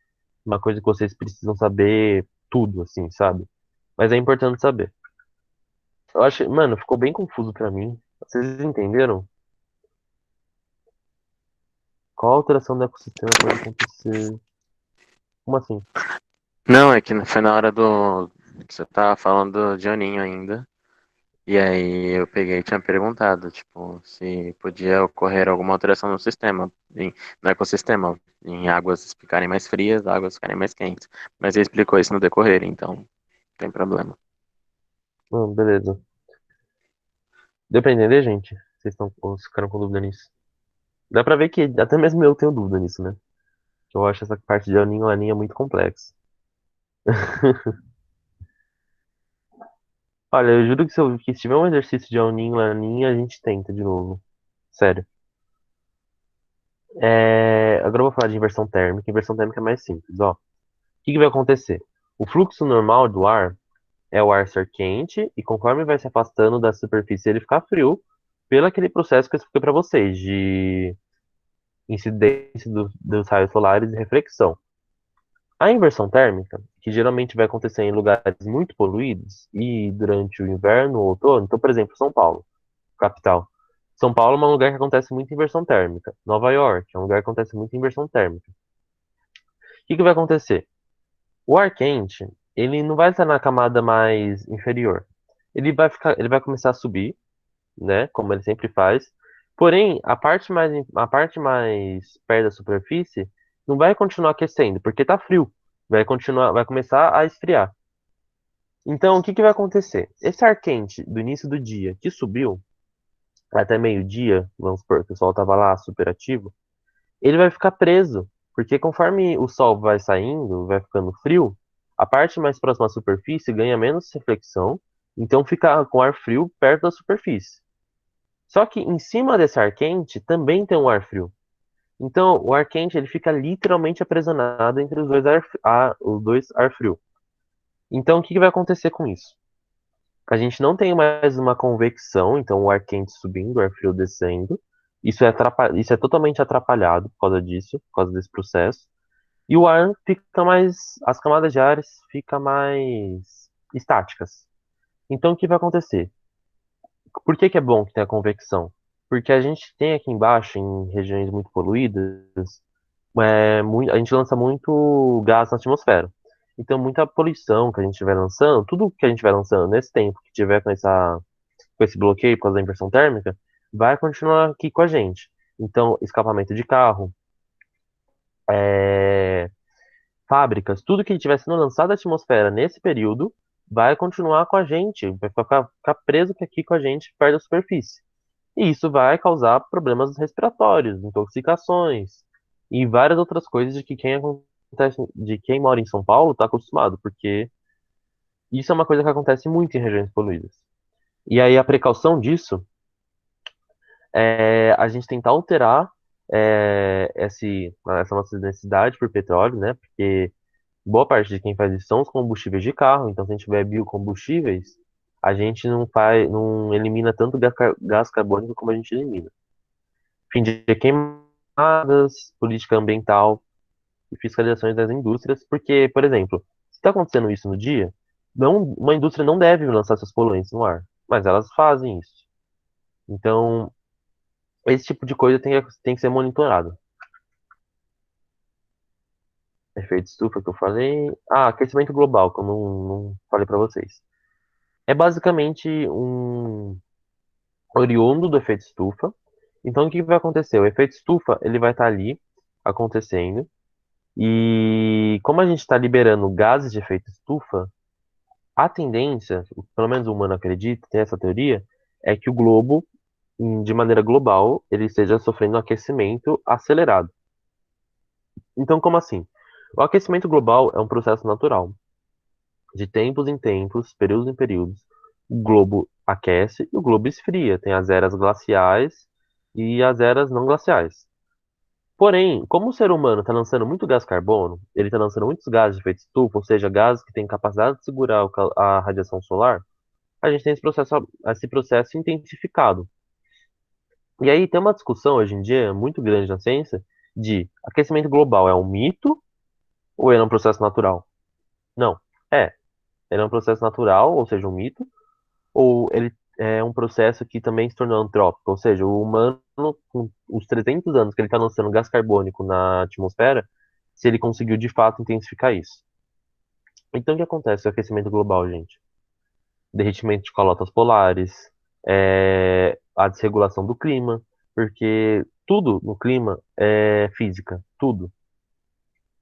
uma coisa que vocês precisam saber tudo, assim, sabe? Mas é importante saber. Eu acho, mano, ficou bem confuso pra mim. Vocês entenderam? Qual alteração do ecossistema pode acontecer? Como assim? Não, é que foi na hora do. Você tava falando de Aninho ainda. E aí eu peguei e tinha perguntado, tipo, se podia ocorrer alguma alteração no sistema, no ecossistema, em águas ficarem mais frias, águas ficarem mais quentes. Mas ele explicou isso no decorrer, então não tem problema. Beleza. Deu pra entender, gente? Vocês ficaram com dúvida nisso? Dá pra ver que até mesmo eu tenho dúvida nisso, né? Que eu acho essa parte de aninho laninha muito complexa. Olha, eu juro que se tiver um exercício de aninho laninha, a gente tenta de novo. Sério. Agora eu vou falar de inversão térmica. Inversão térmica é mais simples, ó. O que que vai acontecer? O fluxo normal do ar é o ar ser quente e conforme vai se afastando da superfície ele ficar frio, pelo aquele processo que eu expliquei para vocês de incidência dos raios solares e reflexão. A inversão térmica, que geralmente vai acontecer em lugares muito poluídos e durante o inverno ou outono, então, por exemplo, São Paulo, capital. São Paulo é um lugar que acontece muito inversão térmica. Nova York é um lugar que acontece muito inversão térmica. O que que vai acontecer? O ar quente, ele não vai estar na camada mais inferior. Ele vai começar a subir, né, como ele sempre faz. Porém, a parte mais perto da superfície não vai continuar aquecendo, porque está frio. Vai começar a esfriar. Então, o que que vai acontecer? Esse ar quente do início do dia que subiu até meio-dia, vamos supor que o sol estava lá super ativo, ele vai ficar preso, porque conforme o sol vai saindo, vai ficando frio, a parte mais próxima à superfície ganha menos reflexão, então fica com ar frio perto da superfície. Só que em cima desse ar quente também tem um ar frio. Então o ar quente ele fica literalmente aprisionado entre os dois ar frio. Então o que que vai acontecer com isso? A gente não tem mais uma convecção, então o ar quente subindo, o ar frio descendo. Isso é totalmente atrapalhado por causa disso, por causa desse processo. E o ar fica mais. As camadas de ar ficam mais estáticas. Então o que vai acontecer? Por que que é bom que tenha convecção? Porque a gente tem aqui embaixo, em regiões muito poluídas, a gente lança muito gás na atmosfera. Então, muita poluição que a gente vai lançando, tudo que a gente vai lançando nesse tempo que tiver com esse bloqueio por causa da inversão térmica, vai continuar aqui com a gente. Então, escapamento de carro, é, fábricas, tudo que estiver sendo lançado à atmosfera nesse período, vai continuar com a gente, ficar preso aqui com a gente perto da superfície. E isso vai causar problemas respiratórios, intoxicações e várias outras coisas de quem mora em São Paulo está acostumado, porque isso é uma coisa que acontece muito em regiões poluídas. E aí a precaução disso é a gente tentar alterar essa nossa necessidade por petróleo, né? Porque boa parte de quem faz isso são os combustíveis de carro, então se a gente tiver biocombustíveis, a gente não elimina tanto gás carbônico como a gente elimina. Fim de queimadas, política ambiental e fiscalizações das indústrias, porque, por exemplo, se está acontecendo isso no dia, uma indústria não deve lançar seus poluentes no ar, mas elas fazem isso. Então, esse tipo de coisa tem que ser monitorado. Efeito estufa que eu falei. Ah, aquecimento global, que eu não falei para vocês. É basicamente um oriundo do efeito estufa. Então, o que vai acontecer? O efeito estufa ele vai estar ali acontecendo. E como a gente está liberando gases de efeito estufa, a tendência, pelo menos o humano acredita, tem essa teoria, é que o globo, de maneira global, ele esteja sofrendo um aquecimento acelerado. Então, como assim? O aquecimento global é um processo natural. De tempos em tempos, períodos em períodos, o globo aquece e o globo esfria. Tem as eras glaciais e as eras não glaciais. Porém, como o ser humano está lançando muito gás carbono, ele está lançando muitos gases de efeito estufa, ou seja, gases que têm capacidade de segurar a radiação solar, a gente tem esse processo intensificado. E aí tem uma discussão hoje em dia muito grande na ciência de aquecimento global é um mito ou ele é um processo natural? Não, é. Ele é um processo natural, ou seja, um mito, ou ele é um processo que também se tornou antrópico, ou seja, o humano, com os 300 anos que ele está lançando gás carbônico na atmosfera, se ele conseguiu de fato intensificar isso. Então, o que acontece com o aquecimento global, gente? derretimento de calotas polares, a desregulação do clima, porque tudo no clima é física, tudo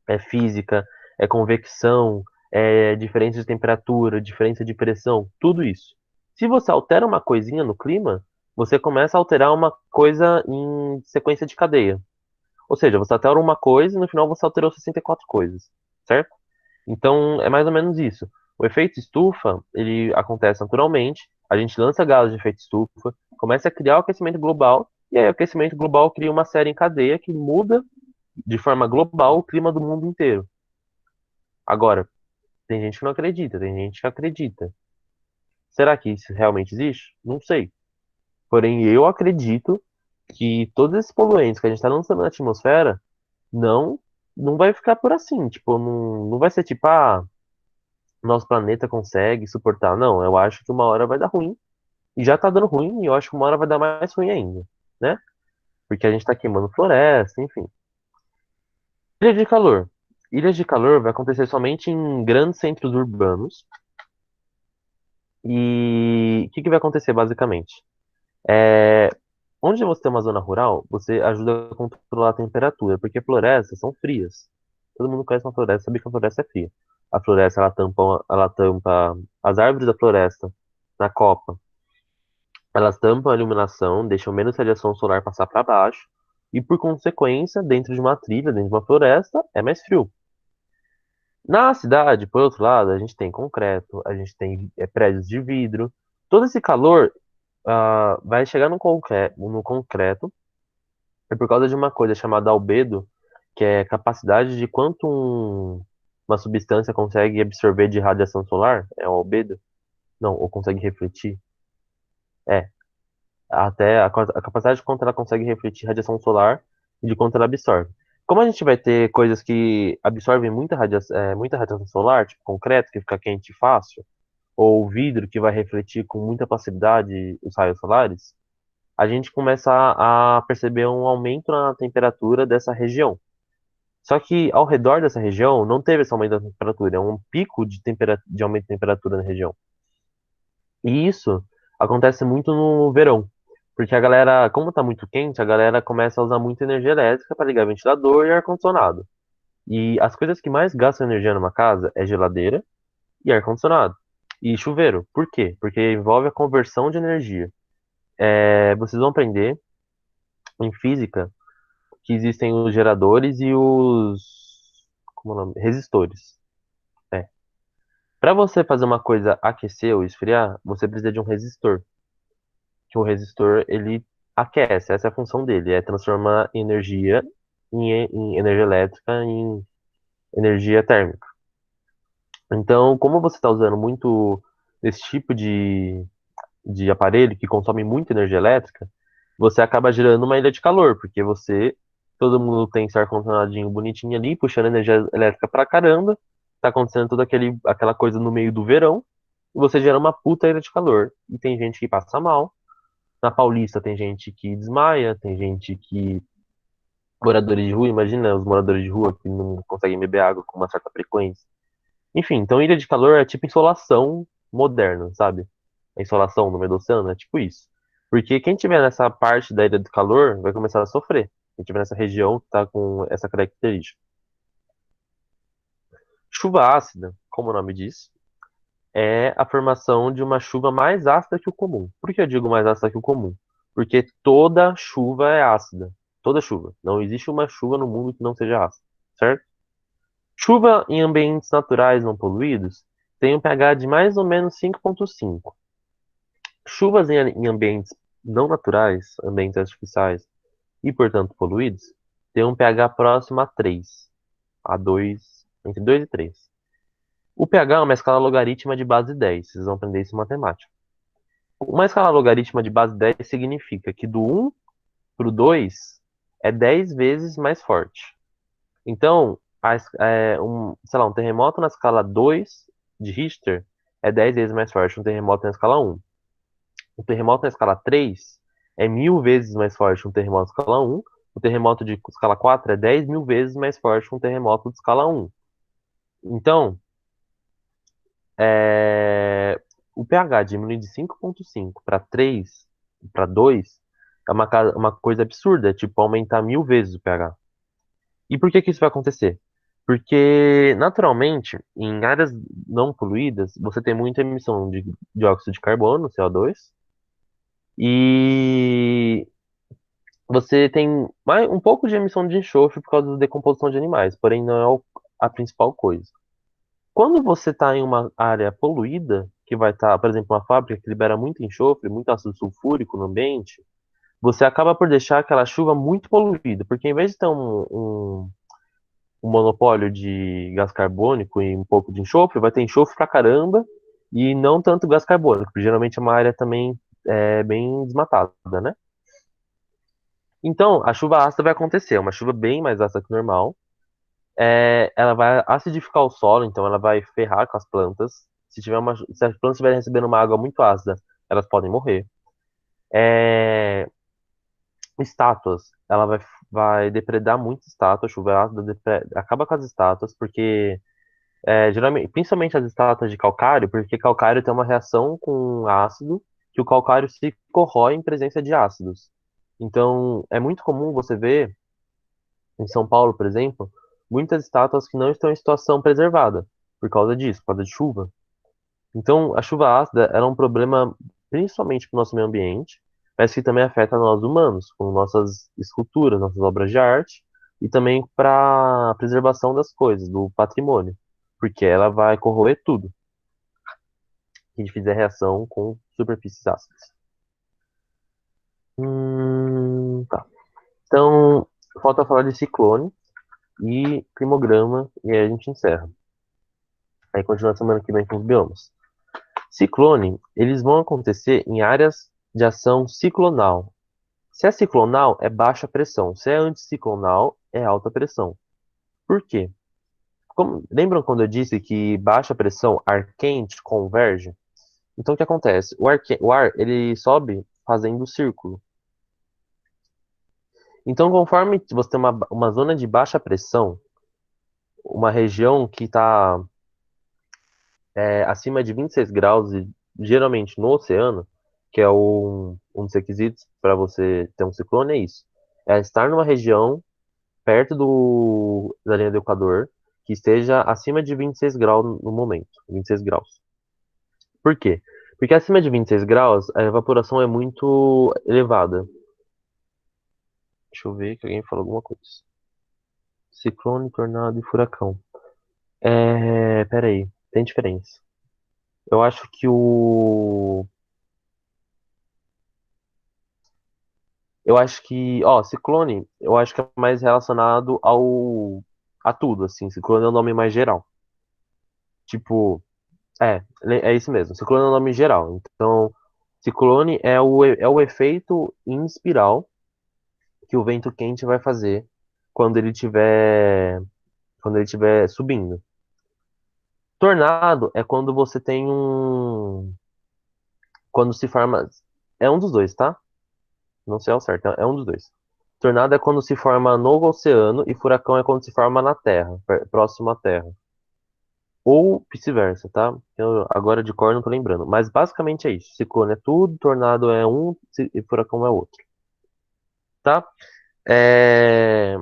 é física, é convecção, é diferença de temperatura, diferença de pressão, tudo isso. Se você altera uma coisinha no clima, você começa a alterar uma coisa em sequência de cadeia. Ou seja, você altera uma coisa e no final você alterou 64 coisas, certo? Então é mais ou menos isso. O efeito estufa, ele acontece naturalmente, a gente lança gases de efeito estufa, começa a criar o aquecimento global, e aí o aquecimento global cria uma série em cadeia que muda de forma global o clima do mundo inteiro. Agora, tem gente que não acredita, tem gente que acredita. Será que isso realmente existe? Não sei. Porém, eu acredito que todos esses poluentes que a gente está lançando na atmosfera não não vai ficar por assim. Tipo, não vai ser tipo, nosso planeta consegue suportar. Não, eu acho que uma hora vai dar ruim. E já tá dando ruim, e eu acho que uma hora vai dar mais ruim ainda, né? Porque a gente tá queimando floresta, enfim. Ilha de calor. Ilhas de calor vai acontecer somente em grandes centros urbanos. E o que que vai acontecer basicamente? É, onde você tem uma zona rural, você ajuda a controlar a temperatura, porque florestas são frias. Todo mundo conhece uma floresta, sabe que a floresta é fria. A floresta, ela tampa as árvores da floresta na copa. Elas tampam a iluminação, deixam menos radiação solar passar para baixo, e por consequência, dentro de uma trilha, dentro de uma floresta, é mais frio. Na cidade, por outro lado, a gente tem concreto, a gente tem prédios de vidro. Todo esse calor vai chegar no concreto, é por causa de uma coisa chamada albedo, que é capacidade de quanto uma substância consegue absorver de radiação solar. É o albedo? Não, ou consegue refletir. É, até a capacidade de quanto ela consegue refletir radiação solar e de quanto ela absorve. Como a gente vai ter coisas que absorvem muita radiação solar, tipo concreto, que fica quente fácil, ou vidro, que vai refletir com muita facilidade os raios solares, a gente começa a perceber um aumento na temperatura dessa região. Só que ao redor dessa região não teve esse aumento da temperatura, é um pico de aumento de temperatura na região. E isso acontece muito no verão, porque a galera, como tá muito quente, a galera começa a usar muita energia elétrica para ligar ventilador e ar-condicionado. E as coisas que mais gastam energia numa casa é geladeira e ar-condicionado. E chuveiro. Por quê? Porque envolve a conversão de energia. Vocês vão aprender em física que existem os geradores e como é o nome? Resistores. É. Para você fazer uma coisa aquecer ou esfriar, você precisa de um resistor. Que o resistor ele aquece, essa é a função dele, é transformar energia em energia elétrica em energia térmica. Então, como você está usando muito esse tipo de aparelho que consome muita energia elétrica, você acaba gerando uma ilha de calor, porque todo mundo tem seu ar-condicionadinho bonitinho ali, puxando energia elétrica pra caramba, tá acontecendo toda aquela coisa no meio do verão, e você gera uma puta ilha de calor. E tem gente que passa mal. Na Paulista tem gente que desmaia, tem gente que. Moradores de rua, imagina os moradores de rua que não conseguem beber água com uma certa frequência. Enfim, então ilha de calor é tipo insolação moderna, sabe? A insolação no meio do oceano é tipo isso. Porque quem tiver nessa parte da ilha de calor vai começar a sofrer. Quem tiver nessa região que tá com essa característica. Chuva ácida, como o nome diz, é a formação de uma chuva mais ácida que o comum. Por que eu digo mais ácida que o comum? Porque toda chuva é ácida. Toda chuva. Não existe uma chuva no mundo que não seja ácida, certo? Chuva em ambientes naturais não poluídos tem um pH de mais ou menos 5,5. Chuvas em ambientes não naturais, ambientes artificiais e, portanto, poluídos, tem um pH próximo a 3, a 2, entre 2 e 3. O pH é uma escala logarítmica de base 10, vocês vão aprender isso em matemática. Uma escala logarítmica de base 10 significa que do 1 para o 2 é 10 vezes mais forte. Então, sei lá, um terremoto na escala 2 de Richter é 10 vezes mais forte que um terremoto na escala 1. Um terremoto na escala 3 é 1.000 vezes mais forte que um terremoto na escala 1. O terremoto de escala 4 é 10.000 vezes mais forte que um terremoto de escala 1. Então, é, O pH diminuir de 5,5 para 3, para 2, é uma coisa absurda, é tipo aumentar 1000 vezes o pH. E por que que isso vai acontecer? Porque, naturalmente, em áreas não poluídas, você tem muita emissão de dióxido de carbono, CO2, e você tem um pouco de emissão de enxofre por causa da decomposição de animais, porém não é a principal coisa. Quando você está em uma área poluída, que vai estar, por exemplo, uma fábrica que libera muito enxofre, muito ácido sulfúrico no ambiente, você acaba por deixar aquela chuva muito poluída, porque em vez de ter um monopólio de gás carbônico e um pouco de enxofre, vai ter enxofre pra caramba e não tanto gás carbônico, porque geralmente é uma área também bem desmatada, né? Então, a chuva ácida vai acontecer, é uma chuva bem mais ácida que o normal. Ela vai acidificar o solo, então ela vai ferrar com as plantas. Se as plantas estiverem recebendo uma água muito ácida, elas podem morrer. É, estátuas, vai depredar muito estátua, a chuva ácida acaba com as estátuas, porque geralmente, principalmente as estátuas de calcário, porque calcário tem uma reação com ácido, que o calcário se corrói em presença de ácidos. Então, é muito comum você ver, em São Paulo, por exemplo, muitas estátuas que não estão em situação preservada, por causa disso, por causa de chuva. Então, a chuva ácida ela é um problema principalmente para o nosso meio ambiente, mas que também afeta nós humanos, com nossas esculturas, nossas obras de arte, e também para a preservação das coisas, do patrimônio, porque ela vai corroer tudo que a gente fizer reação com superfícies ácidas. Tá. Então, falta falar de ciclone e climograma, e aí a gente encerra. Aí continua semana que vem com os biomas. Ciclone, eles vão acontecer em áreas de ação ciclonal. Se é ciclonal, é baixa pressão. Se é anticiclonal, é alta pressão. Por quê? Lembram quando eu disse que baixa pressão, ar quente, converge? Então, o que acontece? O ar ele sobe fazendo círculo. Então, conforme você tem uma zona de baixa pressão, uma região que está acima de 26 graus, e geralmente no oceano, que é um dos requisitos para você ter um ciclone, é isso. É estar numa região perto da linha do Equador, que esteja acima de 26 graus no momento. 26 graus. Por quê? Porque acima de 26 graus, a evaporação é muito elevada. Deixa eu ver que alguém falou alguma coisa. Ciclone, tornado e furacão. Peraí, tem diferença. Eu acho que o. Eu acho que. Ó, ciclone, eu acho que é mais relacionado a tudo, assim. Ciclone é o nome mais geral. Tipo, é isso mesmo. Ciclone é o nome geral. Então, ciclone é o efeito em espiral que o vento quente vai fazer quando ele tiver, quando ele estiver subindo. Tornado é quando você tem um. Quando se forma. É um dos dois, tá? Não sei ao certo, é um dos dois. Tornado é quando se forma no oceano e furacão é quando se forma na Terra, próximo à Terra. Ou vice-versa, tá? Eu agora de cor não tô lembrando. Mas basicamente é isso. Ciclone é tudo, tornado é um e furacão é outro, tá? É...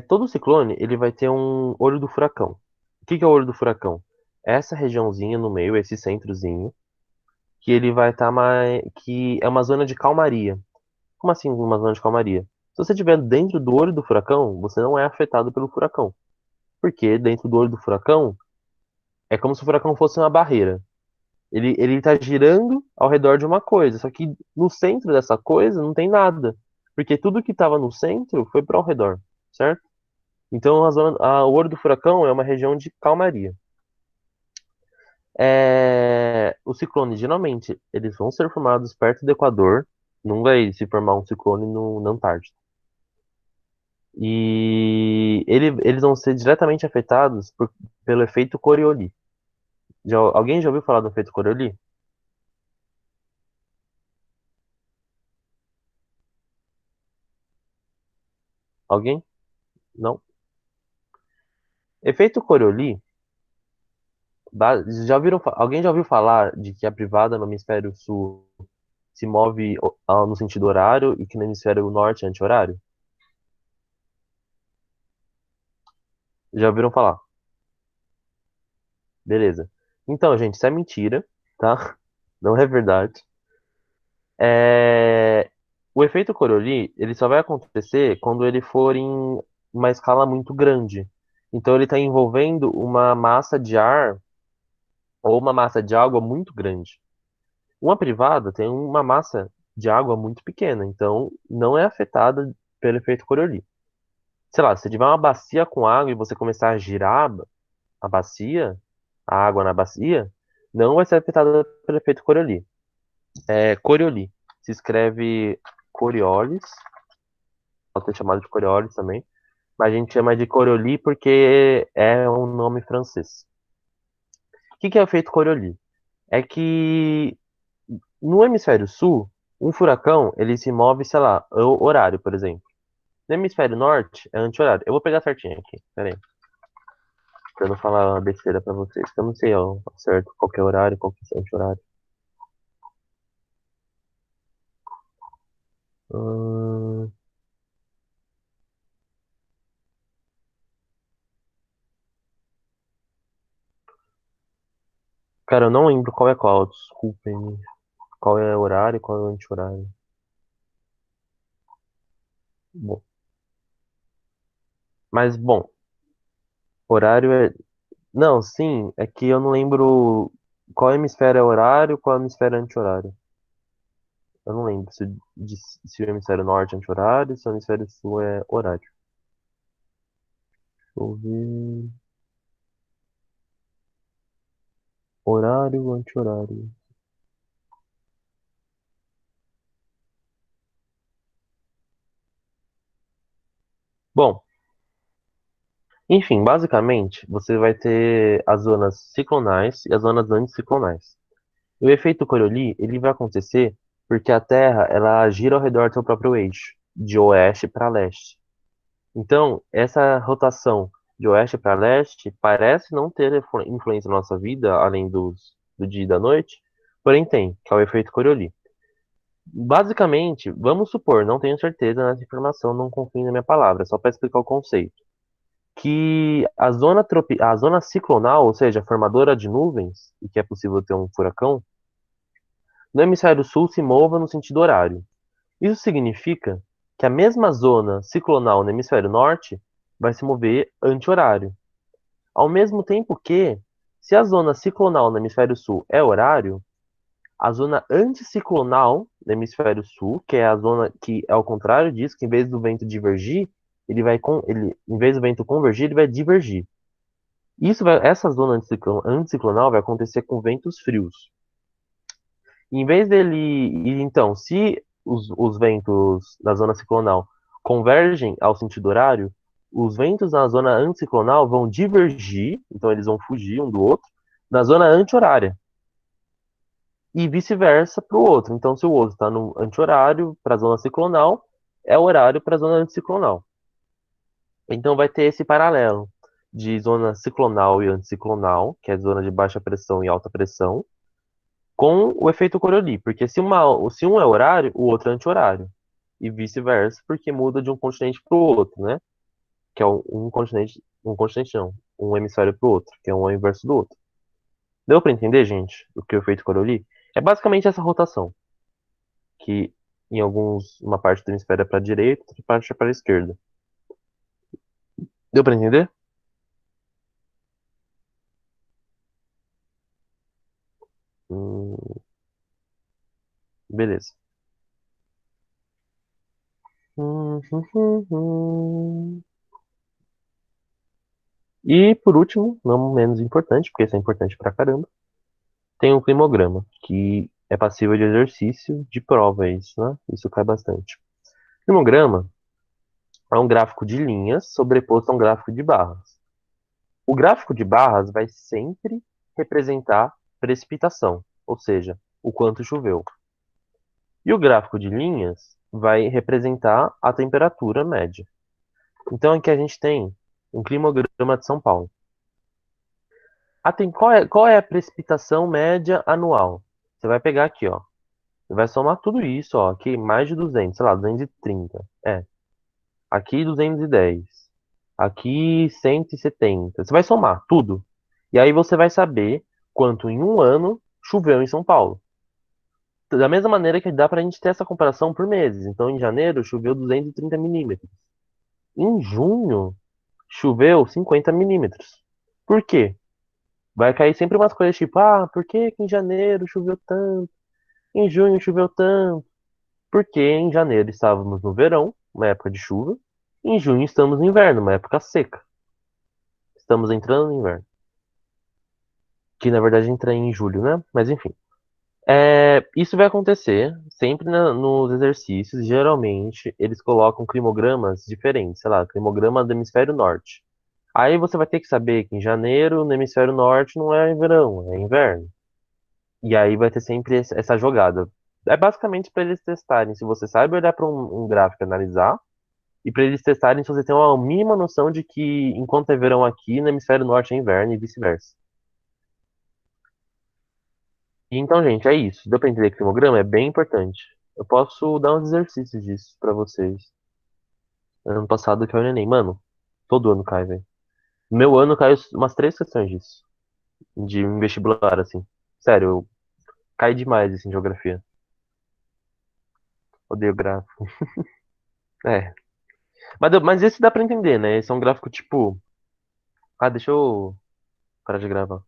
todo ciclone ele vai ter um olho do furacão. O que que é o olho do furacão? Essa regiãozinha no meio, esse centrozinho, que ele vai estar mais, que é uma zona de calmaria. Como assim uma zona de calmaria? Se você estiver dentro do olho do furacão, você não é afetado pelo furacão. Porque dentro do olho do furacão é como se o furacão fosse uma barreira. Ele está girando ao redor de uma coisa, só que no centro dessa coisa não tem nada. Porque tudo que estava no centro foi para ao redor, certo? Então o olho do furacão é uma região de calmaria. Os ciclones, geralmente, eles vão ser formados perto do Equador, não vai se formar um ciclone na Antártida. E eles vão ser diretamente afetados pelo efeito Coriolis. Alguém já ouviu falar do efeito Coriolis? Alguém? Não? Efeito Coriolis Alguém já ouviu falar de que a privada no hemisfério sul se move no sentido horário e que no hemisfério norte é anti-horário? Já ouviram falar? Beleza. Então, gente, isso é mentira, tá? Não é verdade. É, O efeito Coriolis, ele só vai acontecer quando ele for em uma escala muito grande. Então, ele está envolvendo uma massa de ar ou uma massa de água muito grande. Uma privada tem uma massa de água muito pequena, então não é afetada pelo efeito Coriolis. Sei lá, se tiver uma bacia com água e você começar a girar a bacia, a água na bacia, não vai ser afetada pelo efeito Coriolis. É Coriolis. Se escreve Coriolis, pode ser chamado de Coriolis também, mas a gente chama de Coriolis porque é um nome francês. O que é o efeito Coriolis? É que no hemisfério sul, um furacão, ele se move, sei lá, horário, por exemplo. No hemisfério norte, é anti-horário. Eu vou pegar certinho aqui, peraí. Pra eu não falar uma besteira pra vocês. Que eu não sei ao certo qual que é horário, qual que é anti-horário. Hum, Cara, eu não lembro qual é qual, desculpem. Qual é horário e qual é anti-horário. Bom, mas, bom, horário é. Não, sim, é que eu não lembro qual hemisfério é horário, qual hemisfério é anti-horário. Eu não lembro se o hemisfério norte é anti-horário, se o hemisfério sul é horário. Deixa eu ver. Horário, anti-horário. Bom, enfim, basicamente, você vai ter as zonas ciclonais e as zonas anticiclonais. E o efeito Coriolis, ele vai acontecer porque a Terra, ela gira ao redor do seu próprio eixo, de oeste para leste. Então, essa rotação de oeste para leste parece não ter influência na nossa vida, além do dia e da noite, porém tem, que é o efeito Coriolis. Basicamente, vamos supor, não tenho certeza nessa informação, não confio na minha palavra, só para explicar o conceito, que a zona ciclonal, ou seja, formadora de nuvens, e que é possível ter um furacão, no hemisfério sul se mova no sentido horário. Isso significa que a mesma zona ciclonal no hemisfério norte vai se mover anti-horário. Ao mesmo tempo que, se a zona ciclonal no hemisfério sul é horário, a zona anticiclonal no hemisfério sul, que é a zona que é ao contrário disso, que em vez do vento divergir, em vez do vento convergir, ele vai divergir. Essa zona anticiclonal vai acontecer com ventos frios. Em vez dele, então, se os ventos da zona ciclonal convergem ao sentido horário, os ventos na zona anticiclonal vão divergir, então eles vão fugir um do outro, na zona anti-horária. E vice-versa para o outro. Então, se o outro está no anti-horário para a zona ciclonal, é horário para a zona anticiclonal. Então, vai ter esse paralelo de zona ciclonal e anticiclonal, que é zona de baixa pressão e alta pressão, com o efeito Coriolis, porque se um é horário, o outro é anti-horário. E vice-versa, porque muda de um continente para o outro, né? Que é um continente não, um hemisfério para o outro, que é um ao inverso do outro. Deu para entender, gente, o que é o efeito Coriolis? É basicamente essa rotação, que uma parte do hemisfério é para a direita, outra parte é para a esquerda. Deu para entender? Hum, beleza. E por último, não menos importante, porque isso é importante pra caramba, tem o climograma, que é passível de exercício, de prova, é isso, né? Isso cai bastante. Climograma é um gráfico de linhas sobreposto a um gráfico de barras. O gráfico de barras vai sempre representar precipitação, ou seja, o quanto choveu. E o gráfico de linhas vai representar a temperatura média. Então aqui a gente tem um climograma de São Paulo. Qual é a precipitação média anual? Você vai pegar aqui, ó. Você vai somar tudo isso, ó. Aqui mais de 200, sei lá, 230. Aqui 210. Aqui 170. Você vai somar tudo. E aí você vai saber quanto em um ano choveu em São Paulo. Da mesma maneira que dá pra gente ter essa comparação por meses. Então, em janeiro choveu 230 milímetros. Em junho choveu 50 milímetros. Por quê? Vai cair sempre umas coisas tipo, por que que em janeiro choveu tanto? Em junho choveu tanto? Porque em janeiro estávamos no verão, uma época de chuva. Em junho estamos no inverno, uma época seca. Estamos entrando no inverno. Que na verdade entra em julho, né? Mas enfim. Isso vai acontecer sempre nos exercícios. Geralmente eles colocam climogramas diferentes, sei lá, climograma do hemisfério norte. Aí você vai ter que saber que em janeiro, no hemisfério norte, não é verão, é inverno. E aí vai ter sempre essa jogada. É basicamente para eles testarem se você sabe olhar para um gráfico e analisar, e para eles testarem se você tem uma mínima noção de que enquanto é verão aqui, no hemisfério norte é inverno e vice-versa. E então, gente, é isso. Deu para entender que climograma é bem importante. Eu posso dar uns exercícios disso para vocês. Ano passado que eu Enem. Mano, todo ano cai, velho. No meu ano caiu umas três questões disso. De um vestibular, assim. Sério, eu caí demais, assim, em geografia. Odeio gráfico. É. Mas esse dá pra entender, né? Esse é um gráfico tipo. Deixa eu parar de gravar.